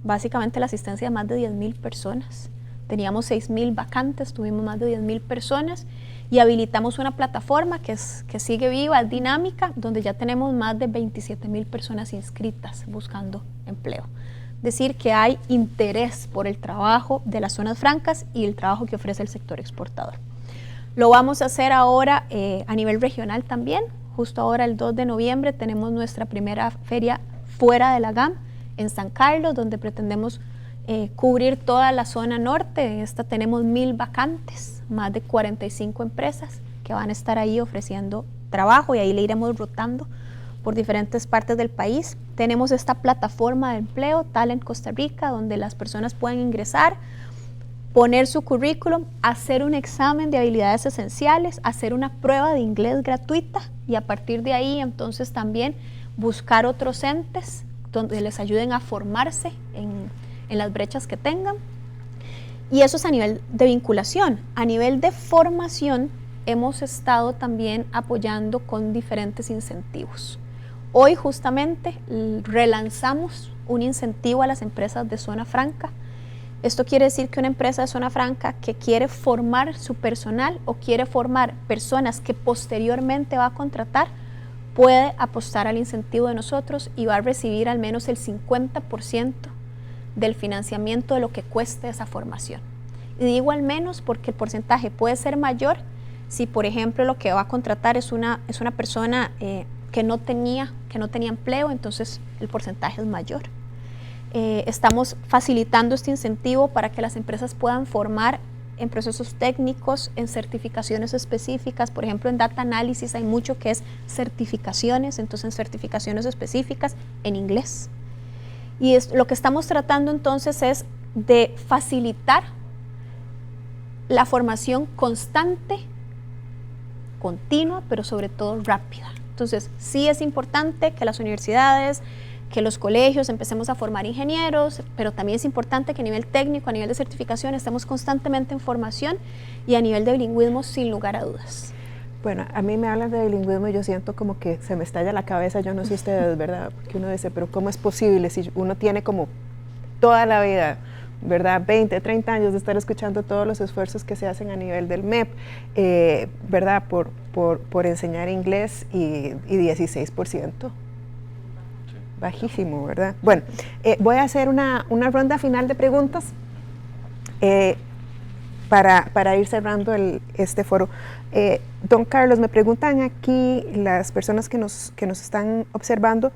básicamente la asistencia de más de 10,000 personas. Teníamos 6,000 vacantes, tuvimos más de 10,000 personas y habilitamos una plataforma que sigue viva, es dinámica, donde ya tenemos más de 27,000 personas inscritas buscando empleo. Decir que hay interés por el trabajo de las zonas francas y el trabajo que ofrece el sector exportador. Lo vamos a hacer ahora a nivel regional también. Justo ahora el 2 de noviembre tenemos nuestra primera feria fuera de la GAM en San Carlos, donde pretendemos cubrir toda la zona norte. En esta tenemos 1,000 vacantes, más de 45 empresas que van a estar ahí ofreciendo trabajo y ahí le iremos rotando por diferentes partes del país. Tenemos esta plataforma de empleo, Talent Costa Rica, donde las personas pueden ingresar, poner su currículum, hacer un examen de habilidades esenciales, hacer una prueba de inglés gratuita y a partir de ahí entonces también buscar otros entes donde les ayuden a formarse en las brechas que tengan. Y eso es a nivel de vinculación. A nivel de formación hemos estado también apoyando con diferentes incentivos. Hoy justamente relanzamos un incentivo a las empresas de zona franca. Esto quiere decir que una empresa de zona franca que quiere formar su personal o quiere formar personas que posteriormente va a contratar, puede apostar al incentivo de nosotros y va a recibir al menos el 50% del financiamiento de lo que cueste esa formación. Y digo al menos porque el porcentaje puede ser mayor si, por ejemplo, lo que va a contratar es una persona que no tenía empleo, entonces el porcentaje es mayor. Estamos facilitando este incentivo para que las empresas puedan formar en procesos técnicos, en certificaciones específicas. Por ejemplo, en data análisis hay mucho que es certificaciones, entonces en certificaciones específicas en inglés. Y lo que estamos tratando entonces es de facilitar la formación constante, continua, pero sobre todo rápida. Entonces, sí es importante que las universidades, que los colegios empecemos a formar ingenieros, pero también es importante que a nivel técnico, a nivel de certificación, estemos constantemente en formación y a nivel de bilingüismo, sin lugar a dudas. Bueno, a mí me hablan de bilingüismo y yo siento como que se me estalla la cabeza, yo no sé ustedes, ¿verdad? Porque uno dice, pero ¿cómo es posible si uno tiene como toda la vida, ¿verdad? 20, 30 años de estar escuchando todos los esfuerzos que se hacen a nivel del MEP, ¿verdad? Por enseñar inglés y 16%. Bajísimo, ¿verdad? Bueno, voy a hacer una ronda final de preguntas para ir cerrando este foro. Don Carlos, me preguntan aquí las personas que nos están observando,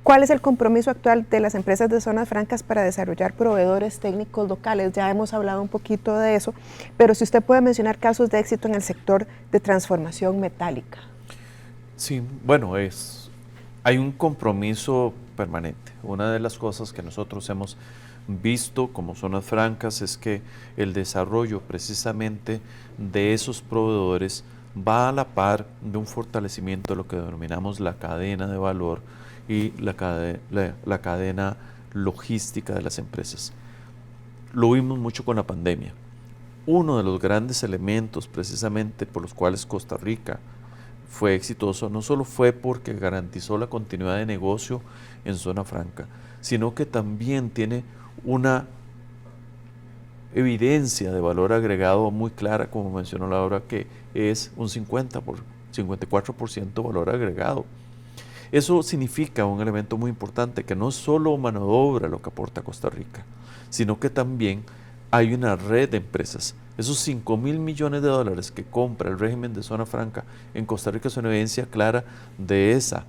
¿cuál es el compromiso actual de las empresas de zonas francas para desarrollar proveedores técnicos locales? Ya hemos hablado un poquito de eso, pero si usted puede mencionar casos de éxito en el sector de transformación metálica. Sí, bueno, hay un compromiso permanente. Una de las cosas que nosotros hemos visto como zonas francas es que el desarrollo precisamente de esos proveedores va a la par de un fortalecimiento de lo que denominamos la cadena de valor y la cadena logística de las empresas. Lo vimos mucho con la pandemia. Uno de los grandes elementos precisamente por los cuales Costa Rica fue exitoso no solo fue porque garantizó la continuidad de negocio en zona franca, sino que también tiene una evidencia de valor agregado muy clara, como mencionó Laura, que es un 54% valor agregado. Eso significa un elemento muy importante, que no solo mano de obra lo que aporta Costa Rica, sino que también hay una red de empresas. Esos 5.000 millones de dólares que compra el régimen de zona franca en Costa Rica es una evidencia clara de esa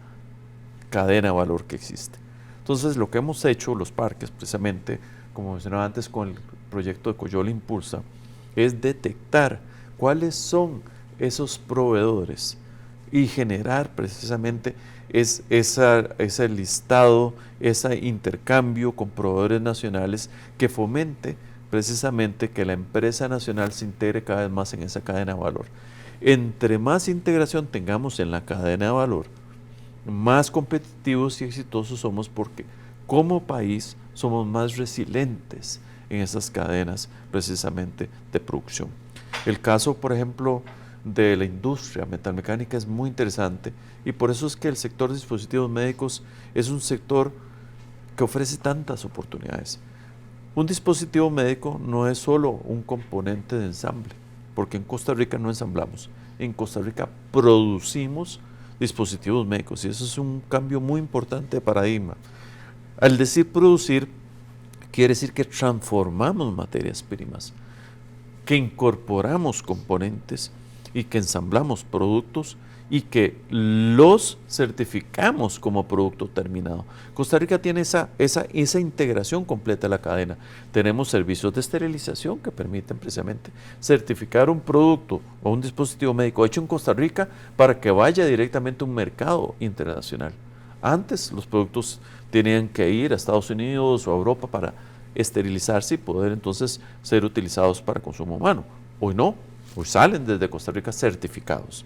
cadena de valor que existe. Entonces, lo que hemos hecho los parques, precisamente, como mencionaba antes con el proyecto de Coyola Impulsa, es detectar cuáles son esos proveedores y generar precisamente ese listado, ese intercambio con proveedores nacionales que fomente precisamente que la empresa nacional se integre cada vez más en esa cadena de valor. Entre más integración tengamos en la cadena de valor, más competitivos y exitosos somos, porque como país somos más resilientes en esas cadenas precisamente de producción. El caso, por ejemplo, de la industria metalmecánica es muy interesante, y por eso es que el sector de dispositivos médicos es un sector que ofrece tantas oportunidades. Un dispositivo médico no es solo un componente de ensamble, porque en Costa Rica no ensamblamos, en Costa Rica producimos dispositivos médicos, y eso es un cambio muy importante de paradigma. Al decir producir, quiere decir que transformamos materias primas, que incorporamos componentes y que ensamblamos productos y que los certificamos como producto terminado. Costa Rica tiene esa integración completa de la cadena. Tenemos servicios de esterilización que permiten precisamente certificar un producto o un dispositivo médico hecho en Costa Rica para que vaya directamente a un mercado internacional. Antes los productos tenían que ir a Estados Unidos o a Europa para esterilizarse y poder entonces ser utilizados para consumo humano. Hoy no, hoy salen desde Costa Rica certificados.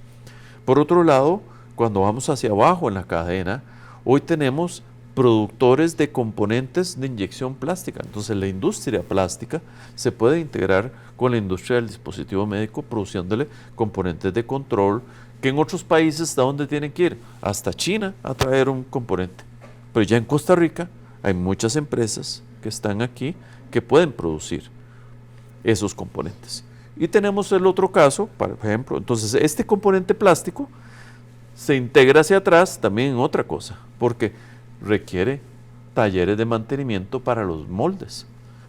Por otro lado, cuando vamos hacia abajo en la cadena, hoy tenemos productores de componentes de inyección plástica. Entonces la industria plástica se puede integrar con la industria del dispositivo médico, produciéndole componentes de control, que en otros países, ¿a dónde tienen que ir? Hasta China a traer un componente. Pero ya en Costa Rica hay muchas empresas que están aquí que pueden producir esos componentes. Y tenemos el otro caso, por ejemplo, entonces este componente plástico se integra hacia atrás también en otra cosa, porque requiere talleres de mantenimiento para los moldes.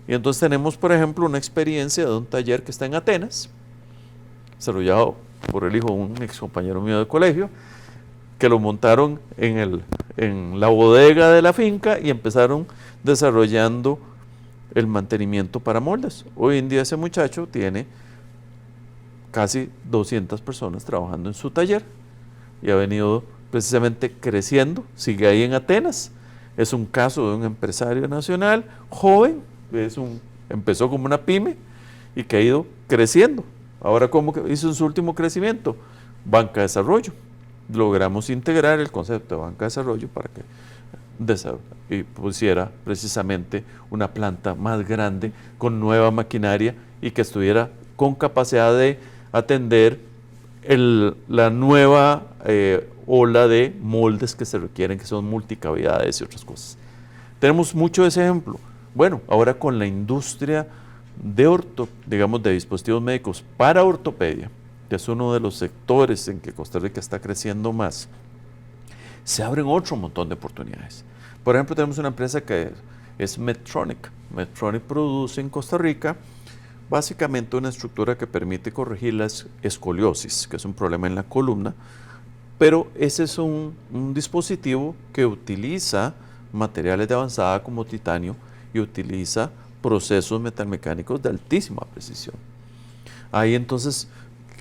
Y entonces tenemos, por ejemplo, una experiencia de un taller que está en Atenas, desarrollado por el hijo de un ex compañero mío de colegio, que lo montaron en la bodega de la finca y empezaron desarrollando el mantenimiento para moldes. Hoy en día ese muchacho tiene casi 200 personas trabajando en su taller y ha venido precisamente creciendo, sigue ahí en Atenas. Es un caso de un empresario nacional joven, empezó como una pyme y que ha ido creciendo. Ahora, ¿cómo hizo su último crecimiento? Banca de desarrollo. Logramos integrar el concepto de banca de desarrollo para que y pusiera precisamente una planta más grande con nueva maquinaria y que estuviera con capacidad de atender la nueva ola de moldes que se requieren, que son multicavidades y otras cosas. Tenemos mucho de ese ejemplo. Bueno, ahora con la industria de dispositivos médicos para ortopedia, que es uno de los sectores en que Costa Rica está creciendo más, se abren otro montón de oportunidades. Por ejemplo, tenemos una empresa que es Medtronic. Medtronic produce en Costa Rica básicamente una estructura que permite corregir la escoliosis, que es un problema en la columna, pero ese es un dispositivo que utiliza materiales de avanzada como titanio y utiliza procesos metalmecánicos de altísima precisión. Ahí entonces,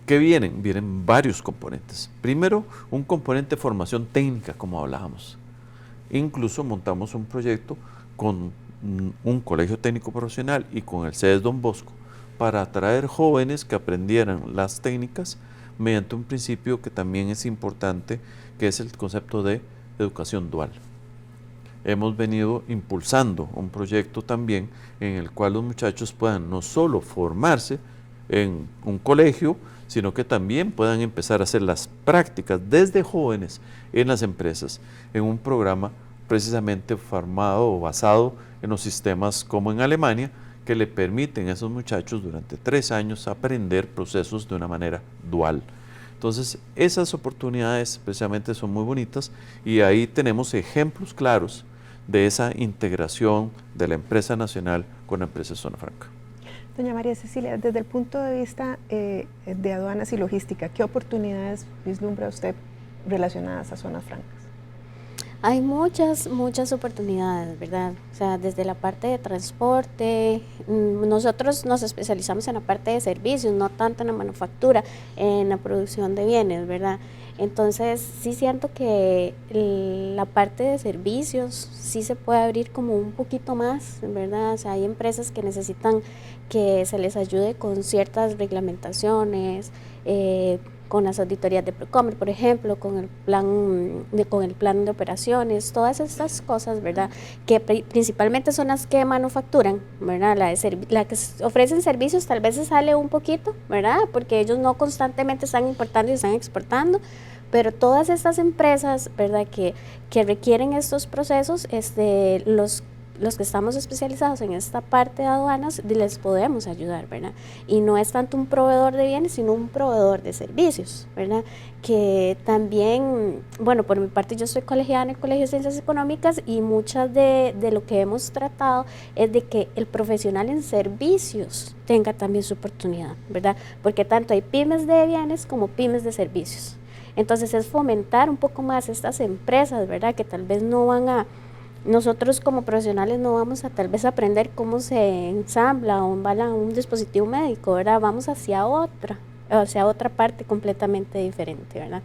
¿qué vienen? Vienen varios componentes. Primero, un componente de formación técnica, como hablábamos. Incluso montamos un proyecto con un colegio técnico profesional y con el CES Don Bosco para atraer jóvenes que aprendieran las técnicas mediante un principio que también es importante, que es el concepto de educación dual. Hemos venido impulsando un proyecto también en el cual los muchachos puedan no solo formarse en un colegio, sino que también puedan empezar a hacer las prácticas desde jóvenes en las empresas, en un programa precisamente formado o basado en los sistemas como en Alemania, que le permiten a esos muchachos durante 3 años aprender procesos de una manera dual. Entonces, esas oportunidades precisamente son muy bonitas y ahí tenemos ejemplos claros de esa integración de la empresa nacional con la empresa de Zona Franca. Doña María Cecilia, desde el punto de vista de aduanas y logística, ¿qué oportunidades vislumbra usted relacionadas a zonas francas? Hay muchas oportunidades, ¿verdad? O sea, desde la parte de transporte, nosotros nos especializamos en la parte de servicios, no tanto en la manufactura, en la producción de bienes, ¿verdad? Entonces, sí siento que la parte de servicios sí se puede abrir como un poquito más, ¿verdad? O sea, hay empresas que necesitan que se les ayude con ciertas reglamentaciones, con las auditorías de Procomer, por ejemplo, con el plan de operaciones, todas estas cosas, ¿verdad? Que principalmente son las que manufacturan, ¿verdad? La que ofrecen servicios tal vez se sale un poquito, ¿verdad? Porque ellos no constantemente están importando y están exportando, pero todas estas empresas, ¿verdad? Que requieren estos procesos, los que estamos especializados en esta parte de aduanas, les podemos ayudar, ¿verdad? Y no es tanto un proveedor de bienes, sino un proveedor de servicios, ¿verdad? Que también, bueno, por mi parte yo soy colegiada en el Colegio de Ciencias Económicas y muchas de lo que hemos tratado es de que el profesional en servicios tenga también su oportunidad, ¿verdad? Porque tanto hay pymes de bienes como pymes de servicios. Entonces es fomentar un poco más estas empresas, ¿verdad? Que tal vez no van a... Nosotros como profesionales no vamos a tal vez aprender cómo se ensambla o embala un dispositivo médico, ¿verdad? Vamos hacia otra parte completamente diferente, ¿verdad?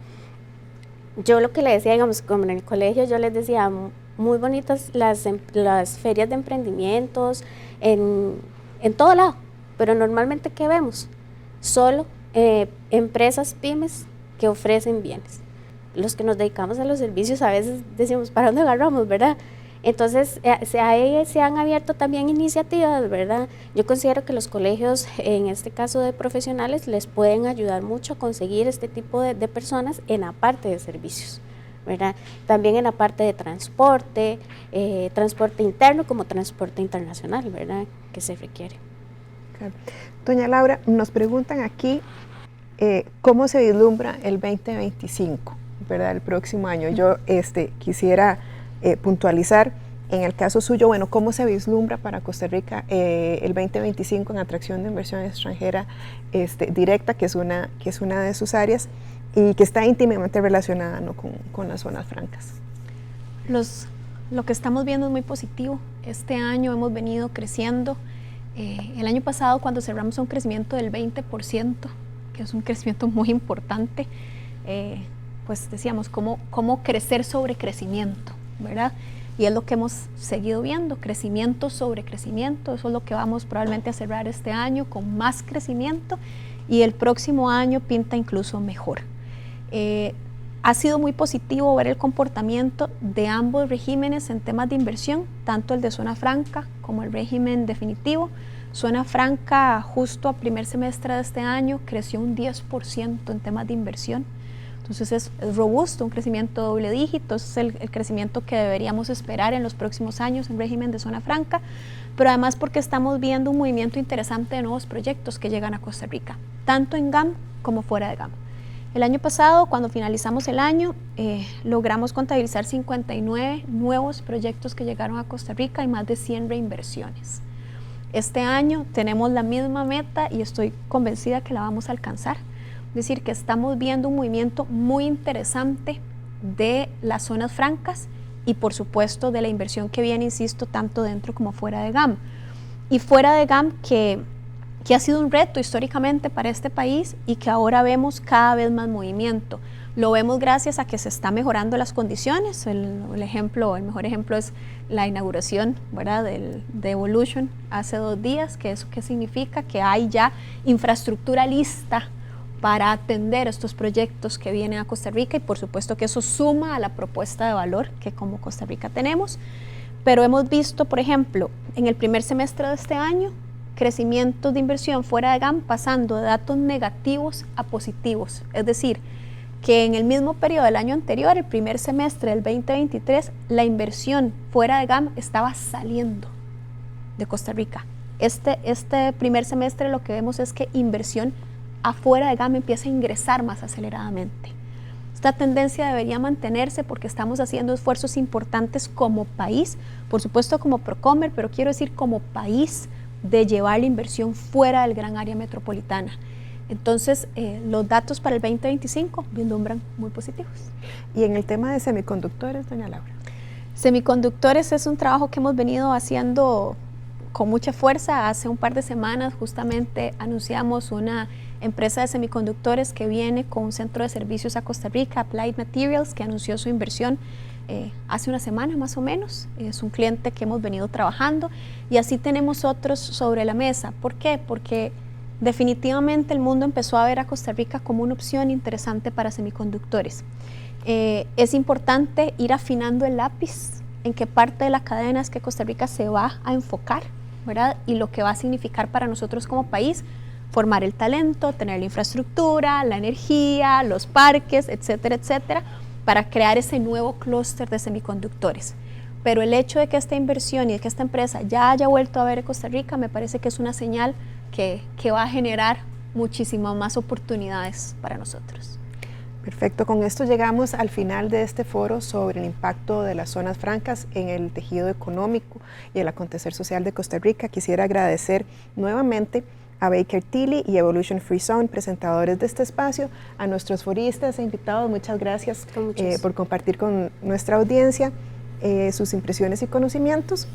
Yo lo que le decía, digamos, como en el colegio, yo les decía, muy bonitas las ferias de emprendimientos en todo lado, pero normalmente ¿qué vemos? Solo empresas pymes que ofrecen bienes. Los que nos dedicamos a los servicios a veces decimos, ¿para dónde agarramos, verdad? Entonces, se han abierto también iniciativas, ¿verdad? Yo considero que los colegios, en este caso de profesionales, les pueden ayudar mucho a conseguir este tipo de personas en la parte de servicios, ¿verdad? También en la parte de transporte, transporte interno como transporte internacional, ¿verdad? Que se requiere. Claro. Doña Laura, nos preguntan aquí cómo se vislumbra el 2025. ¿verdad?, el próximo año. Yo quisiera puntualizar, en el caso suyo, bueno, ¿cómo se vislumbra para Costa Rica el 2025 en atracción de inversión extranjera directa, que es una de sus áreas y que está íntimamente relacionada, ¿no?, con las zonas francas? Lo que estamos viendo es muy positivo. Este año hemos venido creciendo. El año pasado, cuando cerramos un crecimiento del 20%, que es un crecimiento muy importante, pues decíamos, ¿cómo crecer sobre crecimiento?, ¿verdad? Y es lo que hemos seguido viendo, crecimiento sobre crecimiento. Eso es lo que vamos probablemente a cerrar este año, con más crecimiento, y el próximo año pinta incluso mejor. Ha sido muy positivo ver el comportamiento de ambos regímenes en temas de inversión, tanto el de zona franca como el régimen definitivo. Zona franca, justo a primer semestre de este año, creció un 10% en temas de inversión. Entonces es robusto, un crecimiento doble dígito, es el crecimiento que deberíamos esperar en los próximos años en régimen de zona franca, pero además porque estamos viendo un movimiento interesante de nuevos proyectos que llegan a Costa Rica, tanto en GAM como fuera de GAM. El año pasado, cuando finalizamos el año, logramos contabilizar 59 nuevos proyectos que llegaron a Costa Rica y más de 100 reinversiones. Este año tenemos la misma meta y estoy convencida que la vamos a alcanzar. Es decir, que estamos viendo un movimiento muy interesante de las zonas francas y por supuesto de la inversión que viene, insisto, tanto dentro como fuera de GAM. Y fuera de GAM que ha sido un reto históricamente para este país y que ahora vemos cada vez más movimiento. Lo vemos gracias a que se están mejorando las condiciones. El mejor ejemplo es la inauguración, ¿verdad?, de Evolution hace 2 días, que eso qué significa, que hay ya infraestructura lista para atender estos proyectos que vienen a Costa Rica, y por supuesto que eso suma a la propuesta de valor que como Costa Rica tenemos. Pero hemos visto, por ejemplo, en el primer semestre de este año, crecimientos de inversión fuera de GAM pasando de datos negativos a positivos. Es decir, que en el mismo periodo del año anterior, el primer semestre del 2023, la inversión fuera de GAM estaba saliendo de Costa Rica. Este primer semestre lo que vemos es que inversión afuera de GAM empieza a ingresar más aceleradamente. Esta tendencia debería mantenerse porque estamos haciendo esfuerzos importantes como país, por supuesto como Procomer, pero quiero decir como país, de llevar la inversión fuera del gran área metropolitana. Entonces, los datos para el 2025 vislumbran muy positivos. Y en el tema de semiconductores, doña Laura. Semiconductores es un trabajo que hemos venido haciendo con mucha fuerza. Hace un par de semanas justamente anunciamos una empresa de semiconductores que viene con un centro de servicios a Costa Rica, Applied Materials, que anunció su inversión hace una semana más o menos. Es un cliente que hemos venido trabajando y así tenemos otros sobre la mesa. ¿Por qué? Porque definitivamente el mundo empezó a ver a Costa Rica como una opción interesante para semiconductores. Es importante ir afinando el lápiz en qué parte de la cadena es que Costa Rica se va a enfocar, ¿verdad? Y lo que va a significar para nosotros como país formar el talento, tener la infraestructura, la energía, los parques, etcétera, etcétera, para crear ese nuevo clúster de semiconductores. Pero el hecho de que esta inversión y de que esta empresa ya haya vuelto a ver a Costa Rica me parece que es una señal que va a generar muchísimas más oportunidades para nosotros. Perfecto, con esto llegamos al final de este foro sobre el impacto de las zonas francas en el tejido económico y el acontecer social de Costa Rica. Quisiera agradecer nuevamente a Baker Tilly y Evolution Free Zone, presentadores de este espacio, a nuestros foristas e invitados. Muchas gracias por compartir con nuestra audiencia sus impresiones y conocimientos.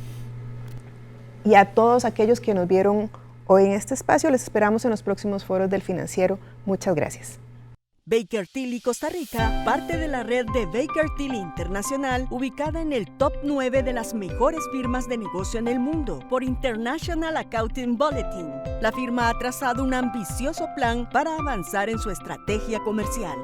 Y a todos aquellos que nos vieron hoy en este espacio, les esperamos en los próximos foros del Financiero. Muchas gracias. Baker Tilly Costa Rica, parte de la red de Baker Tilly Internacional, ubicada en el top 9 de las mejores firmas de negocio en el mundo por International Accounting Bulletin. La firma ha trazado un ambicioso plan para avanzar en su estrategia comercial.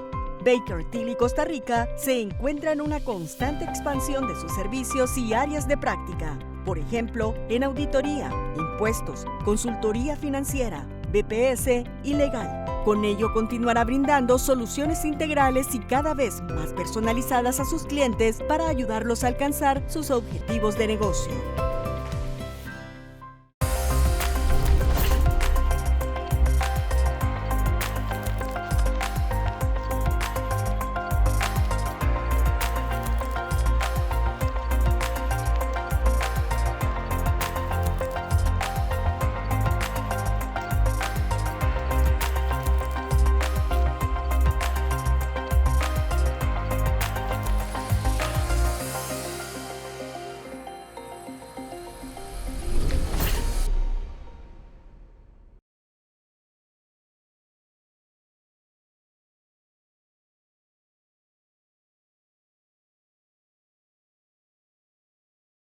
Baker Tilly Costa Rica se encuentra en una constante expansión de sus servicios y áreas de práctica. Por ejemplo, en auditoría, impuestos, consultoría financiera, BPS y legal. Con ello continuará brindando soluciones integrales y cada vez más personalizadas a sus clientes para ayudarlos a alcanzar sus objetivos de negocio.